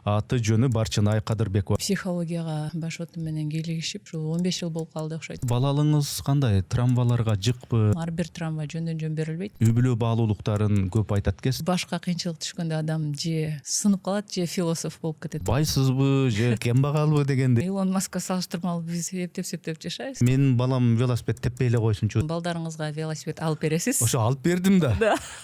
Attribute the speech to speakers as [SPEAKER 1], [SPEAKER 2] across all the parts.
[SPEAKER 1] Аты жөнү Барчынай Кадырбекова.
[SPEAKER 2] Психологияга башоту менен кийлигишип, ушул 15 жыл болуп калды окшойт.
[SPEAKER 1] Балалыгыңыз кандай? Травмаларга жыкпы?
[SPEAKER 2] Ар бир травма жөндөн жөн берилбейт.
[SPEAKER 1] Үй бүлө баалуулуктарын көп айтат экенсиз.
[SPEAKER 2] Башка кыйынчылык түшкөндө адам же сынып калат, же философ болуп кетет.
[SPEAKER 1] Байсызбы же кембагалбы дегенде.
[SPEAKER 2] Илон Маска салыштырмалуу биз эптеп жашайбыз.
[SPEAKER 1] Менин балам велосипед теппей эле койсунчу.
[SPEAKER 2] Балдарыңызга велосипед алып бересиз.
[SPEAKER 1] Ошо алып бердим да.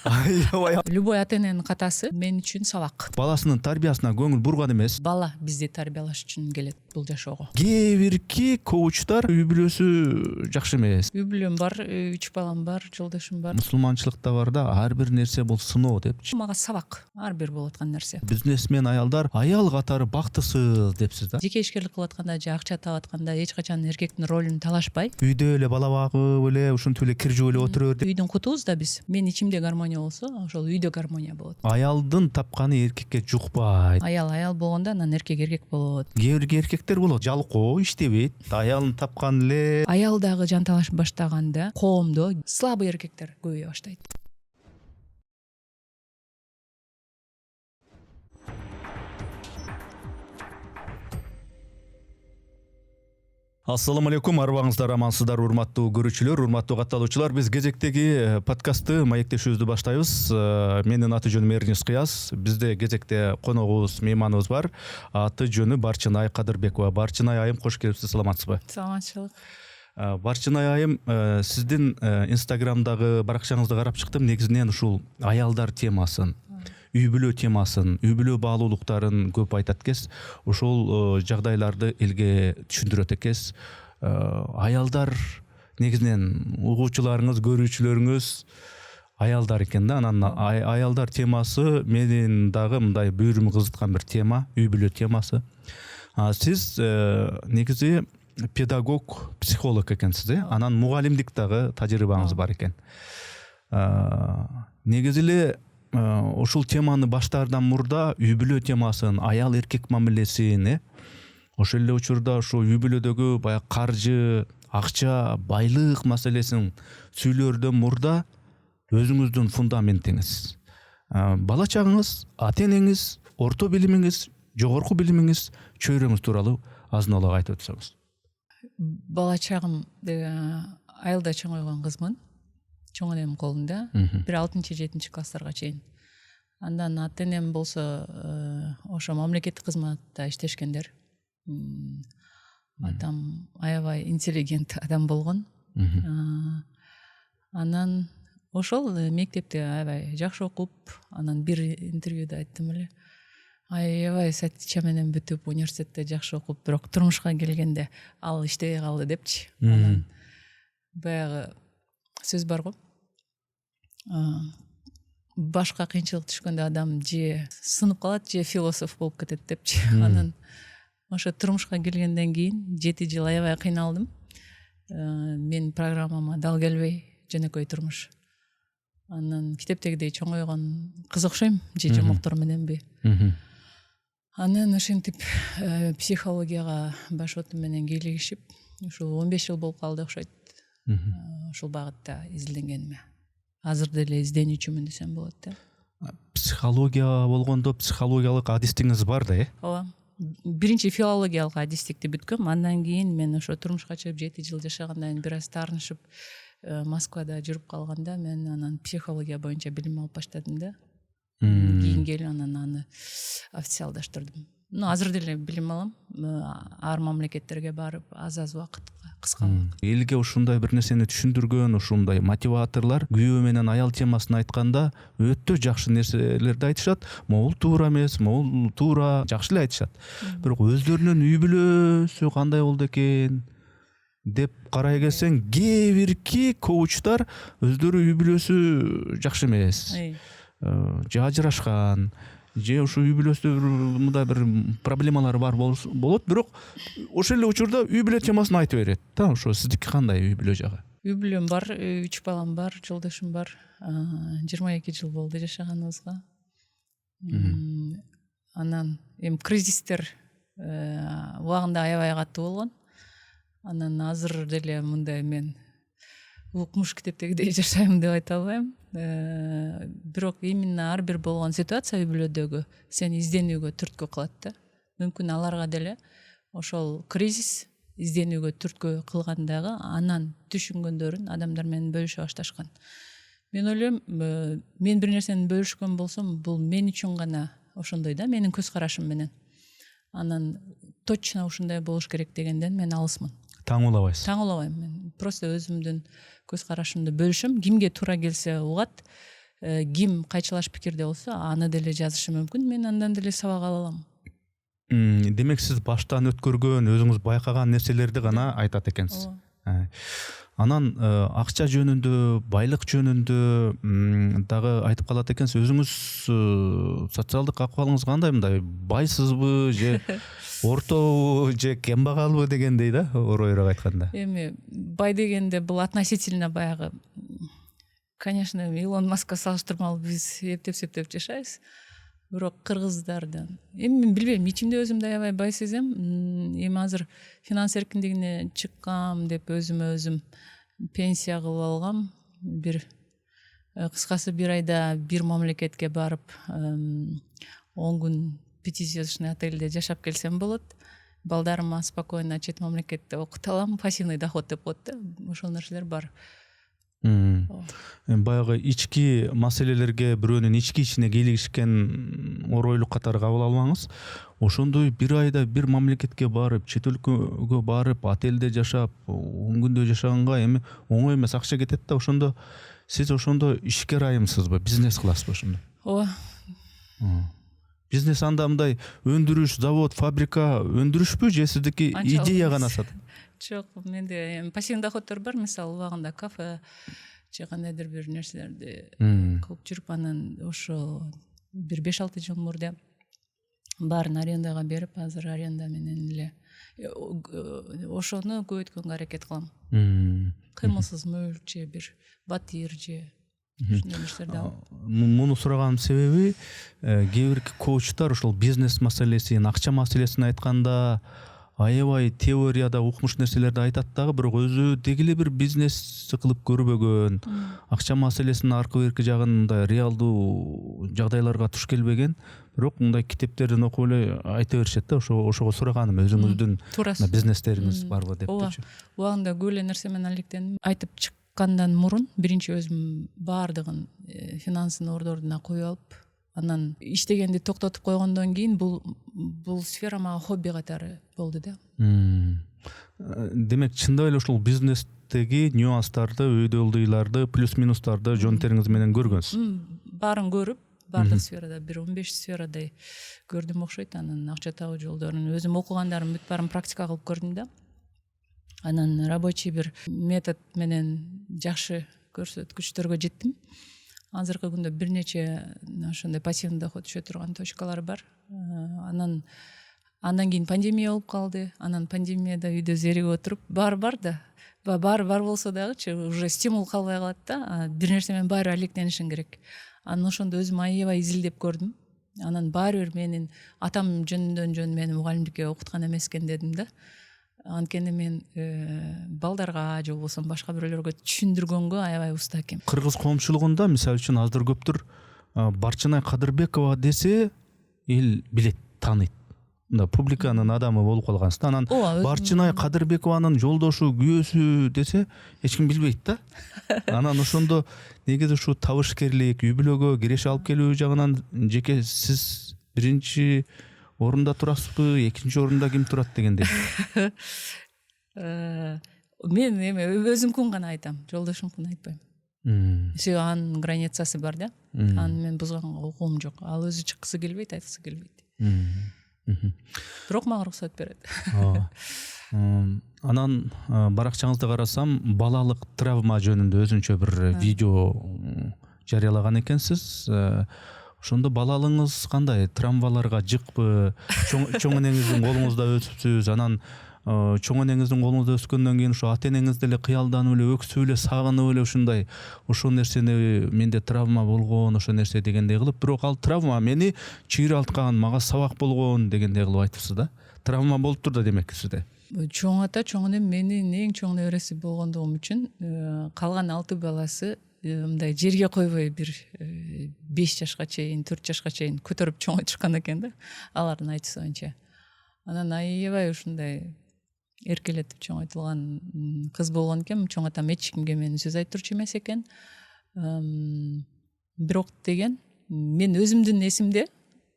[SPEAKER 1] Аябай.
[SPEAKER 2] Любой ата-эненин катасы мен үчүн сабак.
[SPEAKER 1] Баласынын тарбиясына көңүл бурган эмес.
[SPEAKER 2] Бала бизди тарбиялаш үчүн келет бул жашоого.
[SPEAKER 1] Кээ бирки коучтар үй бүлөсү жакшы эмес.
[SPEAKER 2] Үй бүлөм бар, 3 балам бар, жолдошум бар.
[SPEAKER 1] Мусулманчылыкта бар да, ар бир нерсе бул сыноо депчи.
[SPEAKER 2] Мага сабак, ар бир болуп аткан нерсе.
[SPEAKER 1] Бизнесмен аялдар аял катары бактысыз депсиз да.
[SPEAKER 2] Жеке ишкерлик кылып атканда же акча таап атканда эч качан эркектин ролун талашпай.
[SPEAKER 1] Үйдө эле бала багып эле ушинтип эле киржип эле отура бер.
[SPEAKER 2] Үйдүн кутубуз да биз. Мен ичимде гармония болсо, ошол үйдө гармония болот.
[SPEAKER 1] Аялдын тапканы эркекке жукпайт.
[SPEAKER 2] Аял болгондо анан эркек болот.
[SPEAKER 1] Кээ бир эркектер болот, жалкоо иштебейт, аялын тапкан эле.
[SPEAKER 2] Аял дагы жанталашып баштаганда коомдо слабый эркектер көбөйө баштайт.
[SPEAKER 1] Ассаламу алейкум, арбаңыздар амансыздар, урматтуу көрүүчүлөр, урматтуу катталуучулар. Биз кезектеги подкастты, маектешүүбүздү баштайбыз. Менин аты жөнүм Эрнис Кыяз. Бизде кезекте коногубуз, мейманыбыз бар. Аты жөнү Барчынай Кадырбекова. Барчынай айым, кош келипсиз, саламатсызбы?
[SPEAKER 2] Саламатчылык.
[SPEAKER 1] Барчынай айым, сиздин Инстаграмдагы баракчаңызды карап чыктым. Негизинен ушул аялдар темасын, үй бүлө темасын, үй бүлө баалуулуктарын көп айтат экенсиз. Ошол жагдайларды элге түшүндүрөт экенсиз. Аялдар негизинен угуучуларыңыз, көрүүчүлөрүңүз аялдар экен да. Анан аялдар темасы менин дагы мындай бүйүрүмү кызыткан бир тема, үй бүлө темасы. Сиз негизи педагог, психолог экенсиз, анан мугалимдик дагы тажрыйбаңыз бар экен. Негизи эле ушул теманы баштаардан мурда үй бүлө темасын, аял эркек мамилесин, ошол эле учурда ошо үй бүлөдөгү баягы каржы, акча, байлык маселесин сүйлөөрдөн мурда өзүңүздүн фундаментиңиз, бала чагыңыз, ата энеңиз, орто билимиңиз, жогорку билимиңиз, чөйрөңүз тууралуу азын-аулак айтып өтсөңүз.
[SPEAKER 2] Бала чагым айылда чоңойгон кызмын. Чоң энем колунда, бир 6-7 класстарга чейин. Андан ата энем болсо ошо мамлекеттик кызматта иштешкендер. Атам аябай интеллигент адам болгон. Анан ошол мектепте аябай жакшы окуп, анан бир интервьюда айттым эле. Аябай сатча менен бүтүп, университетте жакшы окуп, бирок турмушка келгенде ал иштебей калды депчи. Анан баягы сөз бар го. Башка кыйынчылык түшкөндө адам же сынып калат, же философ болуп кетет депчи. Анан ошо турмушка келгенден кийин 7 жыл аябай кыйналдым. Мен программама дал келбей, жөнөкөй турмуш. Анан китептегидей чоңойгон кыз окшойм, же жомоктор мененби. Анан ошентип психологияга башоту менен кийлигишип, ушул 15 жыл болуп калды окшойт. Ушул багытта изилденгениме. Азыр деле изденүүчүмүн десем болот да.
[SPEAKER 1] Психология болгондо психологиялык адистиңиз бар да,
[SPEAKER 2] Ооба. Биринчи филологиялык адистикти бүткөм, андан кийин мен ошо турмушка чыгып 7 жыл жашагандан кийин бир аз таарынышып, Москвада жүрүп калганда мен анан психология боюнча билим алып баштадым да. Кийин келип анан аны официалдаштырдым. Азыр деле билим алам. Ар мамлекеттерге барып, аз убакытка, кыска.
[SPEAKER 1] Элге ушундай бир нерсени түшүндүргөн, ушундай мотиваторлор күйөө менен аял темасын айтканда өтө жакшы нерселерди айтышат. Могул туура эмес, могул туура, жакшы эле айтышат. Бирок өздөрүнүн үй бүлөсү кандай болду экен деп карай келсең, кээ бирки коучтар өздөрү үй бүлөсү жакшы эмес, же ажырашкан, же ушу үй бүлөсүдө мындай бир проблемалар бар болот, бирок ошол эле учурда үй бүлө темасын айтып берет. Та ошо сиздики кандай үй бүлө жагы?
[SPEAKER 2] Үй бүлөм бар, 3 балам бар, жолдошум бар. 22 жыл болду жашаганыбызга. Анан кризистер убагында аябай катуу болгон. Анан азыр деле мындай мен укмуш китептегидей жашайм деп айта албайм. Бирок именно ар бир болгон ситуация үй бүлөдөгү сени изденүүгө түрткү кылат да. Мүмкүн аларга деле ошол кризис изденүүгө түрткү кылгандагы анан түшүнгөндөрүн адамдар менен бөлүшө башташкан. Мен ойлойм, мен бир нерсени бөлүшкөн болсом, бул мен үчүн гана ошондой да, менин көз карашым менен. Анан точно ушундай болуш керек дегенден мен алысмын.
[SPEAKER 1] Таң улабайсыз.
[SPEAKER 2] Таң улабайм. Мен просто өзүмдүн көз карашымды бөлүшөм. Кимге туура келсе угат, ким кайчылаш пикирде болсо, аны деле жазышы мүмкүн. Мен андан деле сабак ала алам.
[SPEAKER 1] Демек сиз баштан өткөргөн, өзүңүз байкаган нерселерди гана айтат экенсиз. Анан акча жөнүндө, байлык жөнүндө дагы айтып калат экенсиз. Өзүңүз социалдык акыбалыңыз кандай, мындай байсызбы же ортобу же кембагалбы дегендей да, оройрок айтканда.
[SPEAKER 2] Эми бай дегенде бул относительно баягы, конечно, Илон Маска салыштырмалуу биз эптеп жашайбыз. Бирок кыргыздардан эми мен билбейм, ичимде өзүмдү аябай бай сезем. Эми азыр финанс эркиндигине чыккам деп өзүм пенсия кылып алгам. Бир кыскасы бир айда бир мамлекетке барып 10 күн пятизвездочный отельде жашап келсем болот. Балдарыма спокойно чет мамлекетте окута алам, пассивный доход деп коет да. Ошол нерселер бар.
[SPEAKER 1] Баягы ички маселелерге бирөөнүн ички-ичине кийлигишкен оройлук катары кабыл албаңыз. Ошондой бир айда бир мамлекетке барып, чет өлкөгө барып, отелде жашап, 10 күндө жашаганга эми оңой эмес, акча кетет да. Ошондо сиз ошондо ишкер айымсызбы, бизнес кыласызбы ошондо?
[SPEAKER 2] Ооба.
[SPEAKER 1] Бизнес анда мындай өндүрүш, завод, фабрика өндүрүшпү же сиздики идея гана сат?
[SPEAKER 2] Жок, менде пассивный доходдор бар. Мисалы убагында кафе же кандайдыр бир нерселерди кылып жүрүп, анан ошо бир 5-6 жыл мурда баарын арендага берип, азыр аренда менен эле ошону көбөйткөнгө аракет кылам. Кыймылсыз мөл же бир батир же ушундай нерселерди алып.
[SPEAKER 1] Муну сураганын себеби, кээ бир коучтар ошол бизнес маселесин, акча маселесин айтканда аябай теорияда укмуш нерселерди айтат дагы, бирок өзү дегеле бир бизнес кылып көрбөгөн, акча маселесинин аркы берки жагын мындай реалдуу жагдайларга туш келбеген, бирок мындай китептерден окуп эле айта беришет да. Ошого сураганым, өзүңүздүн бизнестериңиз барбы деп.
[SPEAKER 2] Ооба, убагында көп эле нерсе менен алектендим. Айтып чыккандан мурун биринчи өзүм баардыгын финансын ордоруна коюп алып, анан иштегенди токтотуп койгондон кийин бул сфера мага хобби катары болду да.
[SPEAKER 1] Демек чындап эле ушул бизнестеги нюанстарды, өйдөлдүйларды, плюс минустарды жон териңиз менен көргөнсүз. Баарын
[SPEAKER 2] көрүп, баардык сферада бир 15 сферадай көрдүм окшойт. Анан акча табуу жолдорун өзүм окугандарым бүт баарын практика кылып көрдүм да. Анан рабочий бир метод менен жакшы көрсөткүчтөргө жеттим. Азыркы күндө бир нече ошондой пассивный доход түшө турган точкалар бар. Андан кийин пандемия болуп калды. Анан пандемияда үйдө зеригип отуруп, бар да. Бар болсо дагычы уже стимул калбай калат да. Бир нерсе менен баары алектенишиң керек. Анан ошондо өзүм аябай изилдеп көрдүм. Анан баары бир менин атам жөн мени мугалимдикке окуткан эмес экен дедим да. Анткени мен балдарга же болбосо башка бирөөлөргө түшүндүргөнгө аябай уста экенмин.
[SPEAKER 1] Кыргыз коомчулугунда мисалы үчүн аздыр көптүр Барчынай Кадырбекова десе эл билет, тааныйт. Мында публиканын адамы болуп калгансыз да. Анан Барчынай Кадырбекованын жолдошу, күйөөсү десе эч ким билбейт да. Анан ошондо негизи ушу табышкерлик, үй бүлөгө киреше алып келүү жагынан жеке сиз биринчи орунда турасызбы, экинчи орунда ким турат дегендей?
[SPEAKER 2] Мен эми өзүмкүн гана айтам, жолдошумкун айтпайм. Себеби анын границасы бар да. Аны мен бузганга укугум жок. Ал өзү чыккысы келбейт, айткысы келбейт. Бирок мага уруксат берет.
[SPEAKER 1] Анан баракчаңызды карасам, балалык травма жөнүндө өзүнчө бир видео жарыялаган экенсиз. Ошондо балалыгыңыз кандай? Травмаларга жыкпы? Чоң энеңиздин колуңузда өсүпсүз. Анан чоң энеңиздин колуңузда өскөндөн кийин ошо ата энеңиз деле кыялданып эле, өксүп эле, сагынып эле ушундай ошол нерсени менде травма болгон, ошо нерсе дегендей кылып, бирок ал травма мени чыйралткан, мага сабак болгон дегендей кылып айтыпсыз да. Травма болуптур да демек сизде.
[SPEAKER 2] Чоң ата чоң эне менин эң чоң небереси болгондугум үчүн калган 6 баласы мындай жерге койбой бир 5 жашка чейин 4 жашка чейин көтөрүп чоңойтушкан экен да, алардын айтышыбынча. Анан аябай ушундай эркелетип чоңойтулган кыз болгон экен. Чоң атам эч кимге мени сөз айтырчу эмес экен. Бирок деген мен өзүмдүн эсимде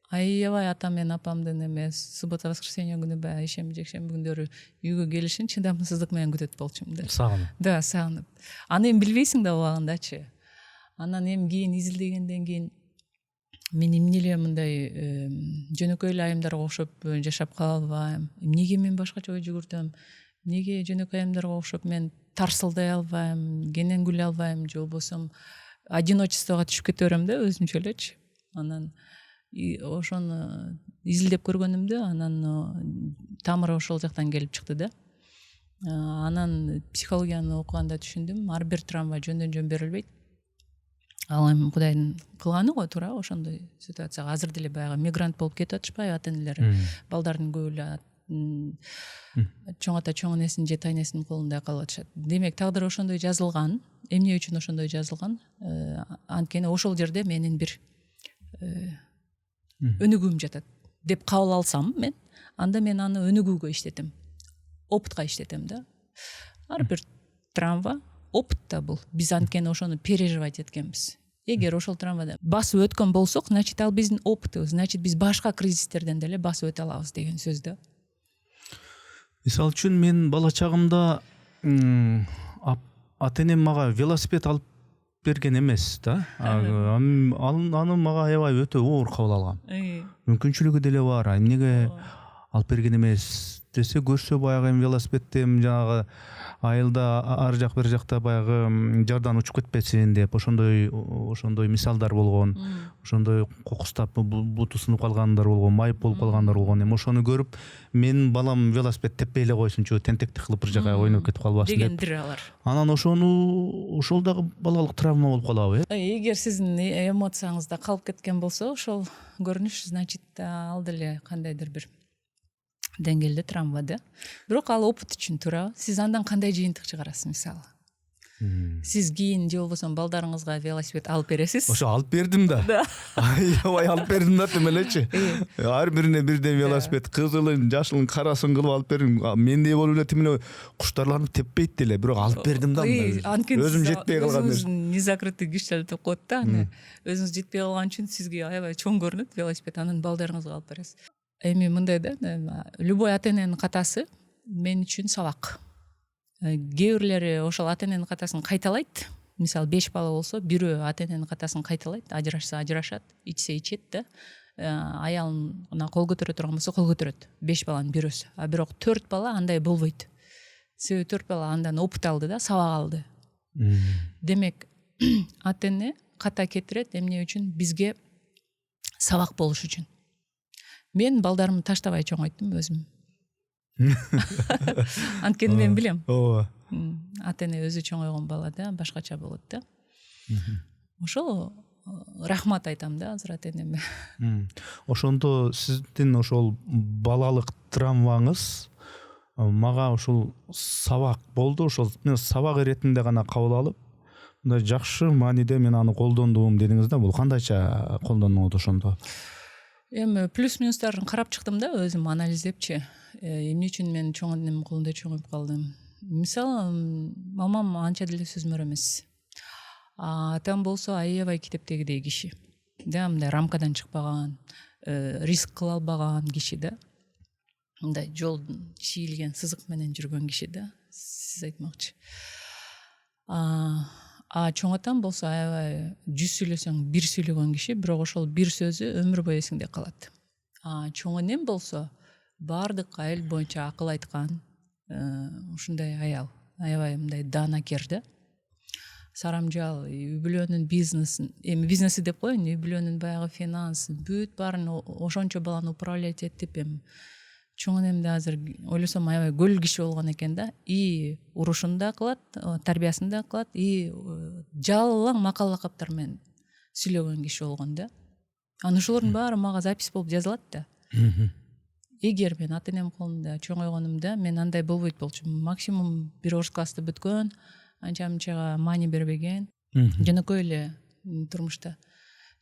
[SPEAKER 2] аябай атам менен апамдын эмес суббота воскресенье күнү баягы ишемби жекшемби күндөрү үйгө келишин чыдамсыздык менен күтөт болчумун да.
[SPEAKER 1] Сагынып.
[SPEAKER 2] Да, сагынып. Аны эми билбейсиң да убагындачы. Анан эми кийин изилдегенден кийин мен эмне эле мындай жөнөкөй эле айымдарга окшоп жашап кала албайм. Эмнеге мен башкача ой жүгүртөм? Эмнеге жөнөкөй айымдарга окшоп мен тарсылдай албайм, кенен күлө албайм, же болбосо одиночествого түшүп кете берем да өзүмчө элечи. Анан ошону изилдеп көргөнүмдө анан тамыры ошол жактан келип чыкты да. Анан психологияны окуганда түшүндүм, ар бир травма жөндөн жөн берилбейт. Ал эми Кудайдын кылганы го, туура ошондой ситуацияга азыр деле баягы мигрант болуп кетип атышпайбы ата энелер, балдардын көбү эле чоң ата чоң энесинин же тайнесинин колунда калып атышат. Демек тагдыр ошондой жазылган. Эмне үчүн ошондой жазылган? Анткени ошол жерде менин бир өнүгүүм жатат деп кабыл алсам мен, анда мен аны өнүгүүгө иштетем, опытка иштетем да. Ар бир травма опыт да бул. Биз анткени ошону переживать эткенбиз. Эгер ошол травмада басып өткөн болсок, значит ал биздин опытыбыз, значит биз башка кризистерден деле басып өтө алабыз деген сөз да.
[SPEAKER 1] Мисалы үчүн мен бала чагымда ата энем мага велосипед алып берген эмес да. Аны мага аябай өтө оор кабыл алгам. Мүмкүнчүлүгү деле бар. Эмнеге алып берген эмес десе, көрсө баягы велосипедти жанагы айылда ар жак бир жакта баягы жардан учуп кетпесин деп ошондой мисалдар болгон. Ошондой кокустап буту сынып калгандар болгон, майып болуп калгандар болгон. Эми ошону көрүп, менин балам велосипед теппей эле койсунчу, тентектик кылып бир жака ойноп кетип калбасын деп.
[SPEAKER 2] Дегендир алар.
[SPEAKER 1] Анан ошол дагы балалык травма болуп калабы,
[SPEAKER 2] Эгер сиздин эмоцияңызда калып кеткен болсо, ошол көрүнүш, значит, ал деле кандайдыр бир деңгээлде травма да. Бирок ал опыт үчүн, туура. Сиз андан кандай жыйынтык чыгарасыз, мисалы? Сиз кийин же болбосо балдарыңызга велосипед алып бересиз?
[SPEAKER 1] Ошо алып бердим да. Аябай алып бердим да тем элечи. Ар бирине бирден велосипед, кызылын, жашылын, карасын кылып алып бердим. Мендей болуп эле тимине куштарланып теппейт деле, бирок алып бердим да. Өзүм жетпей калган нерсе.
[SPEAKER 2] Незакрытый кишилер деп коет да, аны. Өзүңүз жетпей калган үчүн сизге аябай чоң көрүнөт велосипед, анан балдарыңызга алып бересиз. Эми мындай да, любой ата эненин катасы мен үчүн сабак. Кээ бирлери ошол ата эненин катасын кайталайт. Мисалы 5 бала болсо, бирөө ата эненин катасын кайталайт, ажырашса ажырашат, ичсе ичет да. Аялына кол көтөрө турган болсо кол көтөрөт. 5 баланын бирөөсү. А бирок 4 бала андай болбойт. Себеби 4 бала андан опыт алды да, сабак алды. Демек ата эне ката кетирет эмне үчүн? Бизге сабак болуш үчүн. Мен балдарымды таштабай чоңойттум өзүм. Анткени мен билем.
[SPEAKER 1] Ооба.
[SPEAKER 2] Ата эне өзү чоңойгон бала да башкача болот да. Ошол рахмат айтам да азыр ата энеме.
[SPEAKER 1] Ошондо сиздин ошол балалык травмаңыз мага ошол сабак болду. Ошол мен сабак иретинде гана кабыл алып, мындай жакшы мааниде мен аны колдондум дедиңиз да. Бул кандайча колдондуңуз ошондо?
[SPEAKER 2] Эми плюс минустарын карап чыктым да өзүм анализдепчи. Эмне үчүн мен чоң энемдин колунда чоңоюп калдым? Мисалы, мамам анча деле сөзмөр эмес. Атам болсо аябай китептегидей киши. Да, мындай рамкадан чыкпаган, риск кыла албаган киши да. Мындай жолдун шийилген сызык менен жүргөн киши да. Сиз айтмакчы. Чоң атам болсо аябай 100 сүйлөсөң 1 сүйлөгөн киши, бирок ошол 1 сөзү өмүр бою эсиңде калат. Чоң энем болсо бардык айыл боюнча акыл айткан, ушундай аял, аябай мындай даанакер да. Сарамжал, үй бүлөнүн бизнесин, эми бизнеси деп коеюн, үй бүлөнүн баягы финансын, бүт баарын ошончо баланы управлять этип, эми чоң энемди азыр ойлосом аябай көл киши болгон экен да. И урушун да кылат, тарбиясын да кылат, и жалаң макал лакаптар менен сүйлөгөн киши болгон да. Анан ошолордун баары мага запись болуп жазылат да. эгер мен ата энем колунда чоңойгонумда мен андай болбойт болчумун. Максимум бир орус классты бүткөн, анча мынчага маани бербеген, жөнөкөй эле турмушта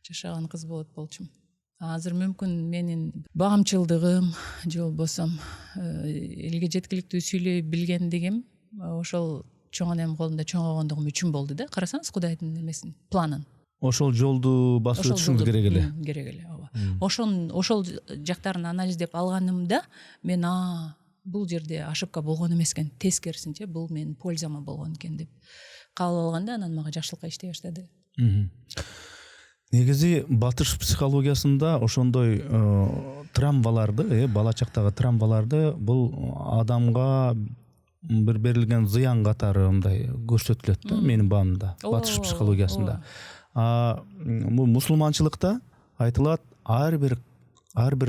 [SPEAKER 2] жашаган кыз болот болчумун. Азыр мүмкүн менин багамчылдыгым же болбосо элге жеткиликтүү сүйлөй билгендигим ошол чоң энем колунда чоңойгондугум үчүн болду да. Карасаңыз Кудайдын эмесин, планын.
[SPEAKER 1] Ошол жолду басып өтүшүңүз керек эле.
[SPEAKER 2] Керек эле, ооба. Ошол жактарын анализдеп алганымда мен бул жерде ошибка болгон эмес экен, тескерисинче бул менин пользама болгон экен деп кабыл алганда анан мага жакшылыкка иштей баштады.
[SPEAKER 1] Негизи батыш психологиясында ошондой травмаларды, бала чактагы травмаларды бул адамга бир берилген зыян катары мындай көрсөтүлөт да менин баамда, батыш психологиясында. Бул мусулманчылыкта айтылат, ар бир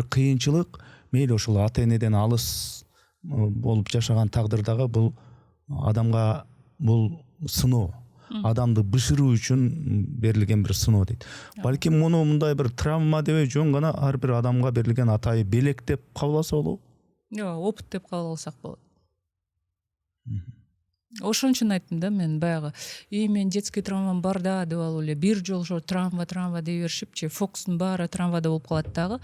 [SPEAKER 1] кыйынчылык, мейли ошол ата энеден алыс болуп жашаган тагдырдагы бул адамга бул сыноо, адамды бышыруу үчүн берилген бир сыноо дейт. Балким муну мындай бир травма дебей жөн гана ар бир адамга берилген атайы белек деп кабыл алса болобу?
[SPEAKER 2] Опыт деп кабыл алсак болот. Ошон үчүн айттым да мен баягы мен детский травмам бар да деп алып эле бир жолу ошо травма дей беришипчи, фокустун баары травмада болуп калат дагы.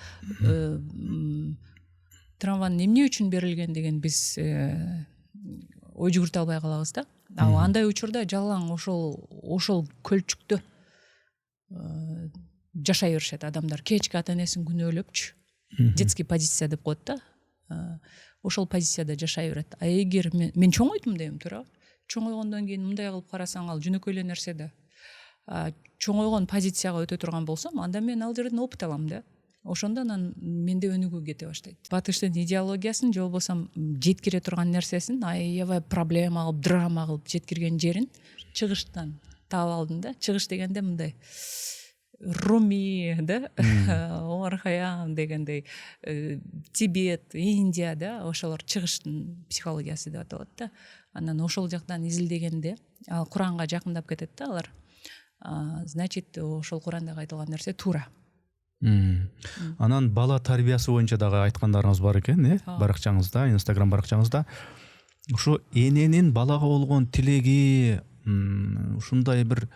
[SPEAKER 2] Травманын эмне үчүн берилгендигин биз ой жүгүртө албай калабыз да. Андай учурда жалаң ошол көлчүктө жашай беришет адамдар. Кечки ата энесин күнөөлөпчү. Детский позиция деп коет да. Ошол позицияда жашай берет. Эгер мен чоңойдум дейм, туурабы? Чоңойгондон кийин мындай кылып карасаң ал жөнөкөй эле нерсе да. Чоңойгон позицияга өтө турган болсом, анда мен ал жерден опыт алам да. Ошондо анан менде өнүгүү кете баштайт. Батыштын идеологиясын же болбосо жеткире турган нерсесин аябай проблема кылып, драма кылып жеткирген жерин чыгыштан таап алдым да. Чыгыш дегенде мындай Руми, да, Омар Хайям дегендей, Тибет, Индия, да, ошолор чыгыштын психологиясы деп аталат да. Анан ошол жактан изилдегенде, ал Куранга жакындап кетет да алар. Значит, ошол Курандагы айтылган нерсе туура.
[SPEAKER 1] Анан бала тарбиясы боюнча дагы айткандарыңыз бар экен, баракчаңызда, Instagram баракчаңызда. Ошо эненин балага болгон тилеги, ушундай бир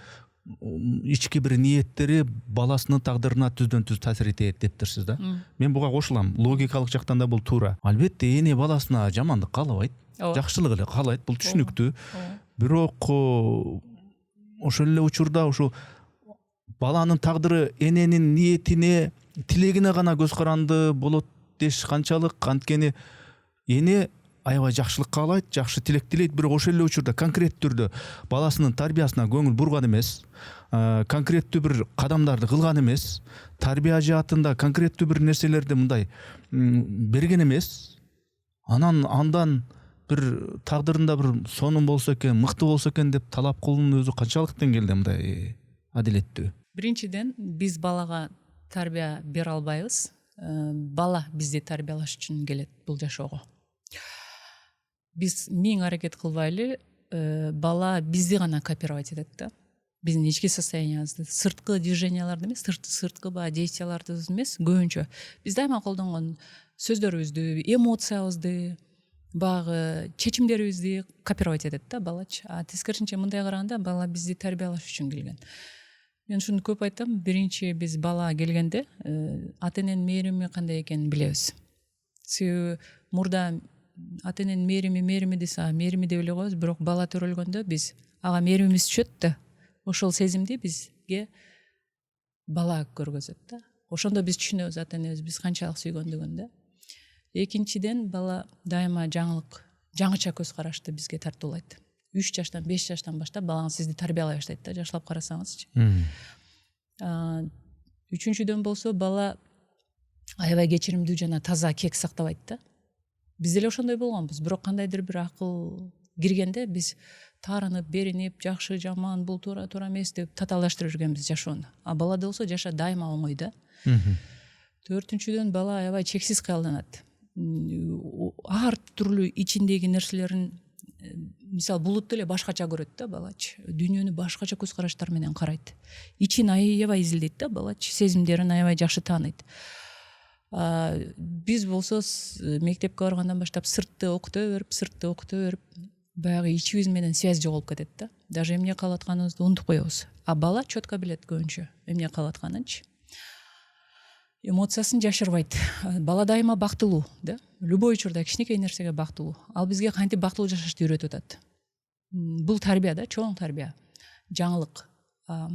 [SPEAKER 1] ички бир ниеттери баласынын тагдырына түздөн түз таасир этет дептирсиз да. Мен буга кошулам. Логикалык жактан да бул туура. Албетте эне баласына жамандык каалабайт, жакшылык эле каалайт, бул түшүнүктүү. Бирок ошол эле учурда ушу баланын тагдыры эненин ниетине, тилегине гана көз каранды болот деш канчалык, анткени эне аябай жакшылык каалайт, жакшы тилек тилейт, бирок ошол эле учурда конкреттүү түрдө баласынын тарбиясына көңүл бурган эмес, конкреттүү бир кадамдарды кылган эмес, тарбия жаатында конкреттүү бир нерселерди мындай берген эмес. Андан бир тагдырында бир сонун болсо экен, мыкты болсо экен деп талап кылуунун өзү канчалык деңгээлде мындай адилеттүү?
[SPEAKER 2] Биринчиден, биз балага тарбия бере албайбыз. Бала бизди тарбиялаш үчүн келет бул жашоого. Биз миң аракет кылбайлы, бала бизди гана копировать этет да. Биздин ички состояниябызды, сырткы движенияларды эмес, сырткы действияларды эмес, көбүнчө биз дайыма колдонгон сөздөрүбүздү, эмоциябызды, багы чечимдерибизди копировать этет да балачы. Тескерисинче мындай караганда бала бизди тарбиялаш үчүн келген. Мен ушуну көп айтам, биринчи биз бала келгенде ата эненин мээрими кандай экенин билебиз. Себеби мурда ата эненин мээрими десе, мээрими деп эле коебуз, бирок бала төрөлгөндө биз ага мээримибиз түшөт да. Ошол сезимди бизге бала көргөзөт да. Ошондо биз түшүнөбүз ата энебиз биз канчалык сүйгөндүгүн да. Экинчиден, бала дайыма жаңыча көз карашты бизге тартуулайт. 3 жаштан 5 жаштан баштап балаңыз сизди тарбиялай баштайт да, жаштап карасаңызчы. Үчүнчүдөн болсо, бала аябай кечиримдүү жана таза кек сактабайт да. Биз деле ошондой болгонбуз, бирок кандайдыр бир акыл киргенде биз таарынып, беринип, жакшы, жаман, бул туура, туура эмес деп татаалдаштырып жүргөнбүз жашоону. Балада болсо жаша дайыма оңой да. Төртүнчүдөн, бала аябай чексиз кыялданат. Ар түрлүү ичиндеги нерселерин, мисалы, булутты эле башкача көрөт да балачы. Дүйнөнү башкача көз караштар менен карайт. Ичин аябай изилдейт да балачы, сезимдерин аябай жакшы тааныйт. Биз болсо мектепке баргандан баштап сыртты окута берип баягы ичибиз менен связь жоголуп кетет да. Даже эмне кылып атканыбызды унутуп коебуз. А бала четко билет көбүнчө эмне кылып атканынчы. Эмоциясын жашырбайт. Бала дайыма бактылуу, да? Любой учурда кичинекей нерсеге бактылуу. Ал бизге кантип бактылуу жашашты үйрөтүп атат. Бул тарбия да, чоң тарбия. Жаңылык. Ал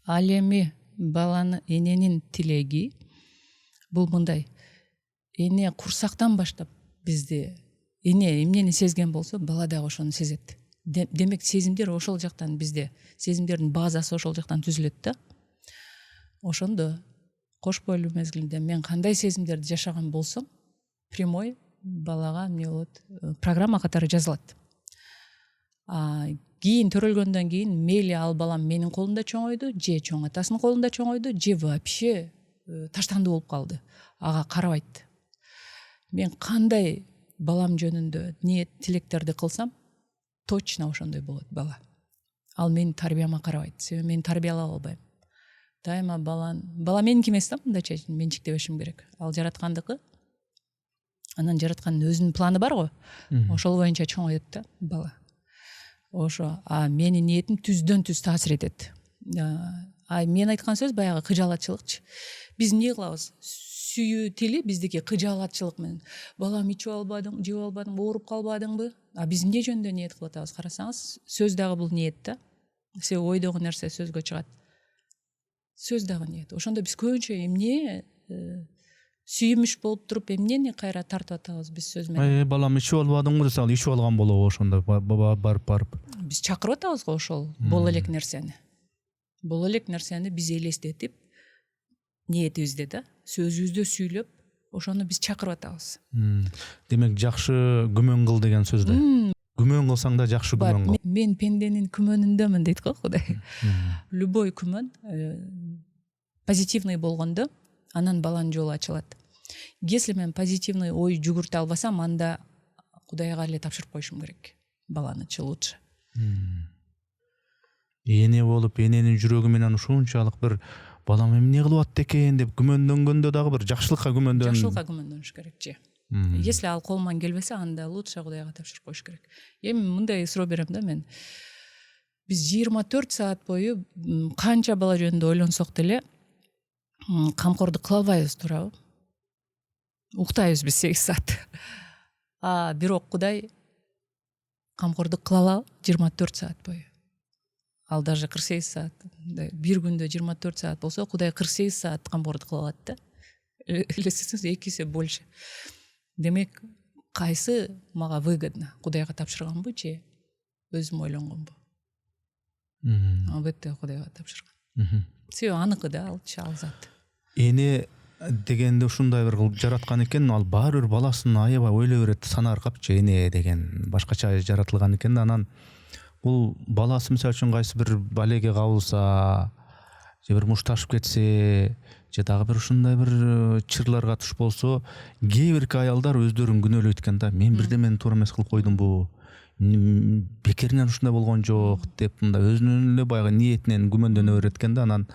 [SPEAKER 2] эми баланы эненин тилеги бул мындай. Эне курсактан баштап бизди эне эмнени сезген болсо, бала дагы ошону сезет. Демек сезимдер ошол жактан бизде, сезимдердин базасы ошол жактан түзүлөт да. Ошондо кош бойлуу мезгилинде мен кандай сезимдерди жашаган болсом, прямой балага эмне болот, программа катары жазылат. Кийин төрөлгөндөн кийин мейли ал балам менин колумда чоңойду, же чоң атасынын колунда чоңойду, же вообще таштанды болуп калды. Ага карабайт. Мен кандай балам жөнүндө ниет тилектерди кылсам, точно ошондой болот бала. Ал менин тарбияма карабайт. Себеби мен тарбиялап албайм. Дайыма бала меники эмес да, мындайча менчиктебешим керек. Ал жараткандыкы. Анан жараткандын өзүнүн планы бар го. Ошол боюнча чоңойот да бала. Ошо, менин ниетим түздөн түз таасир этет. Мен айткан сөз баягы кыжаалатчылыкчы. Биз эмне кылабыз? Сүйүү тили биздики кыжаалатчылык менен. Балам ичип албадың, жеп албадың, ооруп калбадыңбы? Биз эмне жөнүндө ниет кылып атабыз? Карасаңыз, сөз дагы бул ниет да. Себеби ойдогу нерсе сөзгө чыгат. Сөз дагы ниет. Ошондо биз көбүнчө эмне сүйүмүш болуп туруп эмнени кайра тартып атабыз биз сөз менен.
[SPEAKER 1] Балам ичип албадыңбы десе, ал ичип алган болобу ошондо барып.
[SPEAKER 2] Биз чакырып атабыз го ошол боло элек нерсени. Боло элек нерсени биз элестетип, ниетибизде да, сөзүбүздө сүйлөп, ошону биз чакырып атабыз.
[SPEAKER 1] Демек жакшы күмөн кыл деген сөз да. Күмөн кылсаң да жакшы күмөн кыл.
[SPEAKER 2] Мен пенденин күмөнүндөмүн дейт го Кудай. Любой күмөн позитивный болгондо анан баланын жолу ачылат. Если мен позитивный ой жүгүртө албасам, анда Кудайга эле тапшырып коюшум керек. Баланычы лучше.
[SPEAKER 1] Эне болуп, эненин жүрөгү менен ушунчалык бир балам эмне кылып атты экен деп күмөндөнгөндө дагы бир жакшылыкка күмөндөөнүш
[SPEAKER 2] керек же. Если ал колуман келбесе, анда лучше Кудайга тапшырып коюш керек. Эми мындай суроо берем да мен. Биз 24 саат бою канча бала жөнүндө ойлонсок деле камкордук кыла албайбыз, туурабы? Уктайбыз биз 8 саат. Бирок Кудай камкордук кыла алабы 24 саат бою. Ал даже 48 саат. Бир күндө 24 саат болсо, Кудай 48 саат камкордук кыла алат да. Элестетсеңиз, 2 эсе больше. Демек, кайсы мага выгодно? Кудайга тапшырганбы же өзүм ойлонгонбу? Албетте Кудайга тапшырган. Себеби аныкы да, ал зат.
[SPEAKER 1] Эне дегенде ушундай бир кылып жараткан экен, ал баары бир баласын аябай ойлой берет, санаар капчы эне деген башкача жаратылган экен да. Анан бул баласы мисалы үчүн кайсы бир балеге кабылса, же бир мушташып кетсе, же дагы бир ушундай бир чырларга туш болсо, кээ бирки аялдар өздөрүн күнөөлөйт экен да. Мен бирдемени туура эмес кылып койдумбу? Бекеринен ушундай болгон жок деп, мындай өзүнүн эле баягы ниетинен күмөндөнө берет экен да. Анан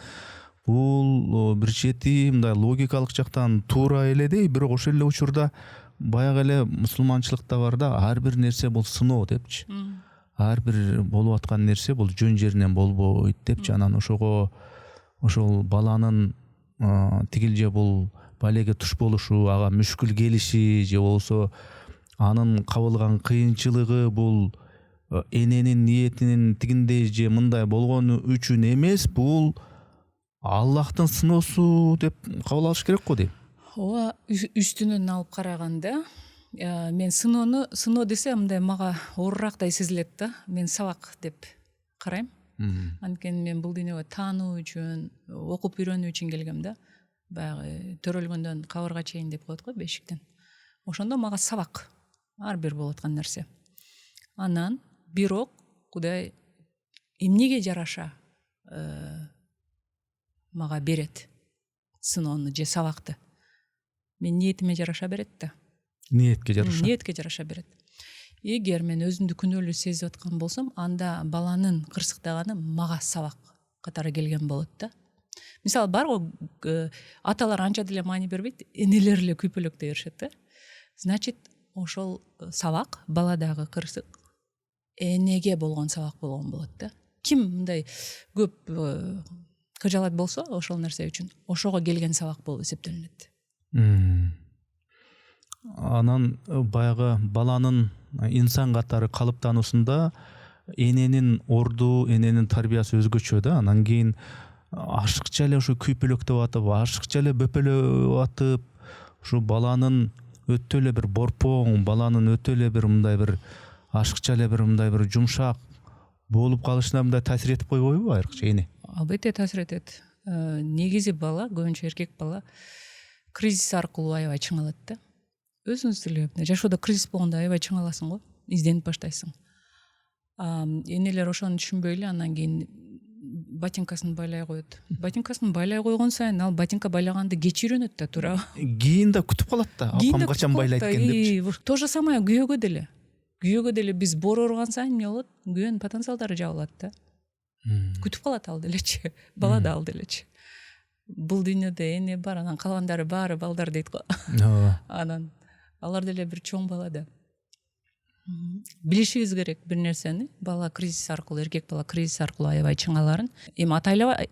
[SPEAKER 1] бул бир чети мындай логикалык жактан туура эле дей, бирок ошол эле учурда баягы эле мусулманчылыкта бар да, ар бир нерсе бул сыноо депчи. Ар бир болуп аткан нерсе бул жөн жеринен болбойт депчи. Анан ошого ошол баланын тигил же бул балеге туш болушу, ага мүшкүл келиши же болсо анын кабылган кыйынчылыгы бул эненин ниетинин тигиндей же мындай болгону үчүн эмес, бул Аллахтын сыноосу деп кабыл алыш керек го дейм.
[SPEAKER 2] Ооба, үстүнөн алып караганда, мен сыноо десе мындай мага оорураактай сезилет да. Мен сабак деп карайм. Анткени мен бул дүйнөгө таануу үчүн, окуп үйрөнүү үчүн келгем да. Баягы төрөлгөндөн кабырга чейин деп коет го, бешиктен. Ошондо мага сабак, ар бир болуп аткан нерсе. Анан бирок Кудай эмнеге жараша мага берет сыноону же сабакты? Мен ниетиме жараша берет да.
[SPEAKER 1] Ниетке жараша
[SPEAKER 2] берет. Эгер мен өзүмдү күнөөлүү сезип аткан болсом, анда баланын кырсыктаганы мага сабак катары келген болот да. мисалы бар го аталар анча деле маани бербейт, энелер эле күйпөлөктөй беришет да. Значит, ошол сабак баладагы кырсык энеге болгон сабак болгон болот да. Ким мындай көп кыжалат болсо ошол нерсе үчүн ошого келген сабак болуп эсептелинет.
[SPEAKER 1] Анан баягы баланын инсан катары калыптануусунда эненин орду, эненин тарбиясы өзгөчө да. Анан кийин ашыкча эле ушу күйпөлөктөп атып, ашыкча эле бөпөлөп атып, ушу баланын өтө эле бир борпоң, баланын өтө эле бир мындай бир ашыкча эле бир мындай бир жумшак болуп калышына мындай таасир этип койбойбу айрыкча эне?
[SPEAKER 2] Албетте таасир этет. Негизи бала, көбүнчө эркек бала кризис аркылуу аябай чыңалат да. Өзүңүз деле жашоодо кризис болгондо аябай чыңаласың го, изденип баштайсың. Энелер ошону түшүнбөй эле анан кийин ботинкасын байлай коет. Ботинкасын байлай койгон сайын ал ботинка байлаганды кеч үйрөнөт да, туурабы?
[SPEAKER 1] Кийин да күтүп калат да, апам качан байлайт экен деп.
[SPEAKER 2] То же самое күйөөгө деле. Күйөөгө деле биз боор ооруган сайын эмне болот? Күйөөнүн потенциалдары жабылат да. Күтүп калат ал делечи, бала да ал делечи. Бул дүйнөдө эне бар, анан калгандары баары балдар дейт го. Анан алар деле бир чоң бала да. Билишибиз керек бир нерсени, бала кризис аркылуу, эркек бала кризис аркылуу аябай чыңаларын. Эми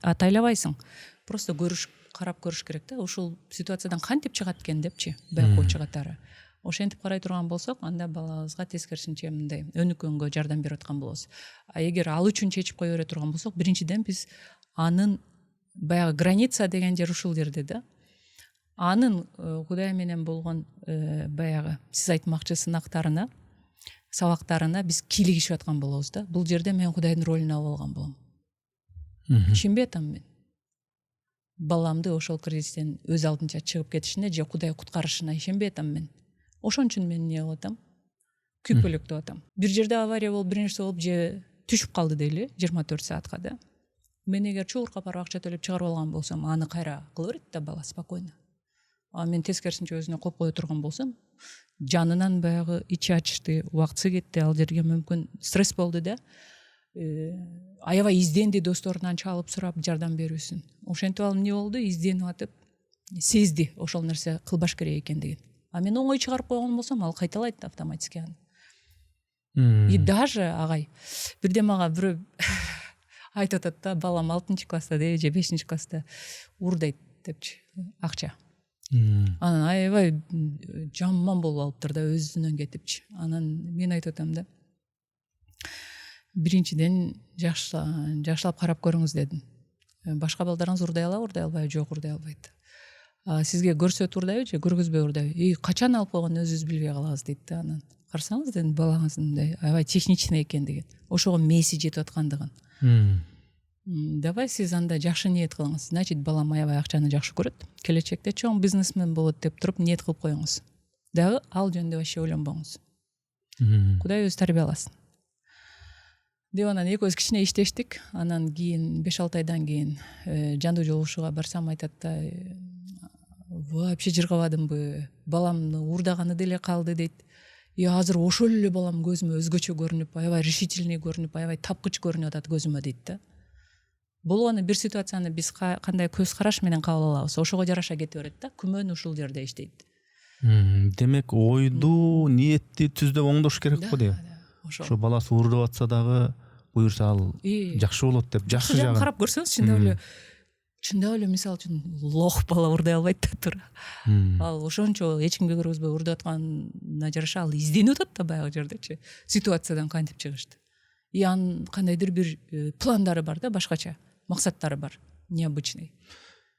[SPEAKER 2] атайлабайсың. Просто карап көрүш керек да. Ушул ситуациядан кантип чыгат экен депчи, байкоочу катары. Ошентип карай турган болсок, анда балабызга тескерисинче мындай өнүккөнгө жардам берип аткан болобуз. Эгер ал үчүн чечип кое бере турган болсок, биринчиден биз анын баягы граница деген жер ушул жерде да. Анын Кудай менен болгон баягы сиз айтмакчы сынактарына, сабактарына биз кийлигишип аткан болобуз да. Бул жерде мен Кудайдын ролуна болгон болом. Ишенбей атам мен. Баламды ошол кризистен өз алдынча чыгып кетишине же Кудай куткарышына ишенбей атам мен. Ошон үчүн мен эмне кылып атам? Күйпөлөктөп атам. Бир жерде авария болуп, бир нерсе болуп же түшүп калды дейли 24 саатка да. Мен эгер чуурка барып акча төлөп чыгарып алган болсом, аны кайра кыла берет да бала спокойно. Мен тескерисинче өзүнө коюп кое турган болсом, жанынан баягы ичи ачышты, убактысы кетти, ал жерге мүмкүн стресс болду да. Аябай изденди, досторунан чалып сурап жардам берүүсүн. Ошентип алып эмне болду? Изденип атып, сезди ошол нерсе кылбаш керек экендигин. Мен оңой чыгарып койгон болсом, ал кайталайт автоматически аны. И даже агай бирде мага бирөө айтып атат да, балам 6-класста же 5-класста уурдайт депчи, акча. Анан аябай жаман болуп алыптыр да, өзүнөн кетипчи. Анан мен айтып атам да, биринчиден жакшылап карап көрүңүз дедим. Башка балдарыңыз уурдай албайбы? Жок, уурдай албайт. Сизге көрсөтүп уурдайбы же көргөзбөй уурдайбы? Качан алып койгонун өзүбүз билбей калабыз дейт да. Анан карасаңыз дедим, балаңыздын мындай аябай техничный экендигин, ошого мээси жетип аткандыгын. Давай сиз анда жакшы ниет кылыңыз. Значит, балам аябай акчаны жакшы көрөт. Келечекте чоң бизнесмен болот деп туруп ниет кылып коюңуз. Дагы ал жөнүндө вообще ойлонбоңуз. Кудай өзү тарбияласын. Деп анан экөөбүз кичине иштештик. Анан кийин 5-6 айдан кийин жандуу жолугушууга барсам, айтат да, вообще жыргабадымбы, баламны уурдаганы деле калды дейт. Азыр ошол эле балам көзүмө өзгөчө көрүнүп, аябай решительный көрүнүп, аябай тапкыч көрүнүп атат көзүмө дейт да. Болгону бир ситуацияны биз кандай көз караш менен кабыл алабыз, ошого жараша кете берет да. Күмөн ушул жерде иштейт.
[SPEAKER 1] Демек, ойду, ниетти түздөп оңдош керек го дейм. Ошо баласы уурдап атса дагы буюрса ал жакшы болот деп, жакшы жагын
[SPEAKER 2] карап көрсөңүз, чындап эле мисалы үчүн лох бала уурдай албайт да, туура. Ал ошончо эч кимге көргөзбөй уурдап атканына жараша ал изденип атат да баягы жердечи, ситуациядан кантип чыгышты. И анын кандайдыр бир пландары бар да, башкача максаттары бар, необычный.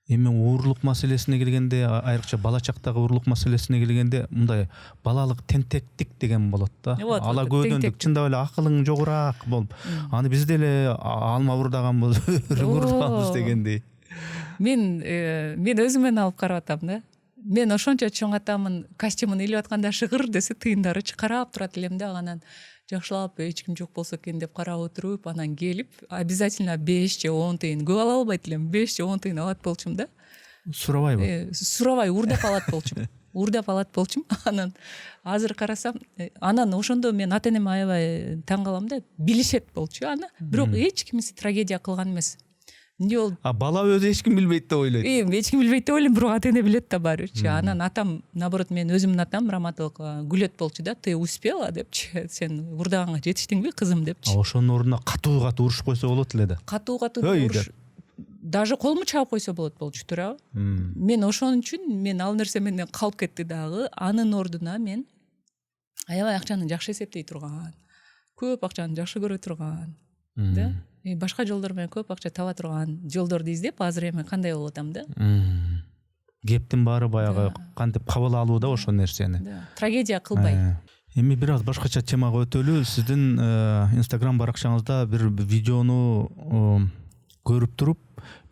[SPEAKER 1] Эми уурлук маселесине келгенде, айрыкча бала чактагы уурлук маселесине келгенде, мындай балалык тентектик деген болот да. Ала көйдөндүк, чындап эле акылың жогураак болуп, аны биз деле алма уурдаганбыз, уурдабыз дегендей.
[SPEAKER 2] Мен өзүмөн алып карап атам да. Мен ошончо чоң атамын костюмун илип атканда шыгыр десе тыйындары карап турат элем да. Анан жакшылап эч ким жок болсо экен деп карап отуруп, анан келип обязательно 5 же 10 тыйын, көп ала албайт элем, 5 же 10 тыйын алат болчумун да.
[SPEAKER 1] Сурабайбы?
[SPEAKER 2] Сурабай уурдап алат болчум. Анан азыр карасам, анан ошондо мен ата-энеме аябай таң калам да, билишет болчу аны. Бирок эч кимиси трагедия кылган эмес. эмне болуп
[SPEAKER 1] бала өзү эч ким билбейт деп ойлойт.
[SPEAKER 2] эч ким билбейт деп ойлойм, бирок ата эне билет да баарыбирчи. Анан атам наоборот, мен өзүмдүн атам раматылык күлөт болчу да, ты успела депчи, сен урдаганга жетиштиңби кызым депчи.
[SPEAKER 1] Ошонун ордуна катуу урушуп койсо болот эле да.
[SPEAKER 2] Катуу
[SPEAKER 1] Ой,
[SPEAKER 2] уруш, даже колуму чаап койсо болот болчу туурабы. Мен ошон үчүн мен ал нерсе менден калып кетти дагы. Анын ордуна мен аябай акчаны жакшы эсептей турган, көп акчаны жакшы көрө турган, да, башка жолдор менен көп акча таба турган жолдорду издеп, азыр эми кандай болуп атам да.
[SPEAKER 1] Кептин баары баягы кантип кабыл алуу да ошол нерсени.
[SPEAKER 2] Трагедия кылбай.
[SPEAKER 1] Эми бир аз башкача темага өтөлү. Сиздин Instagram баракчаңызда бир видеону көрүп туруп,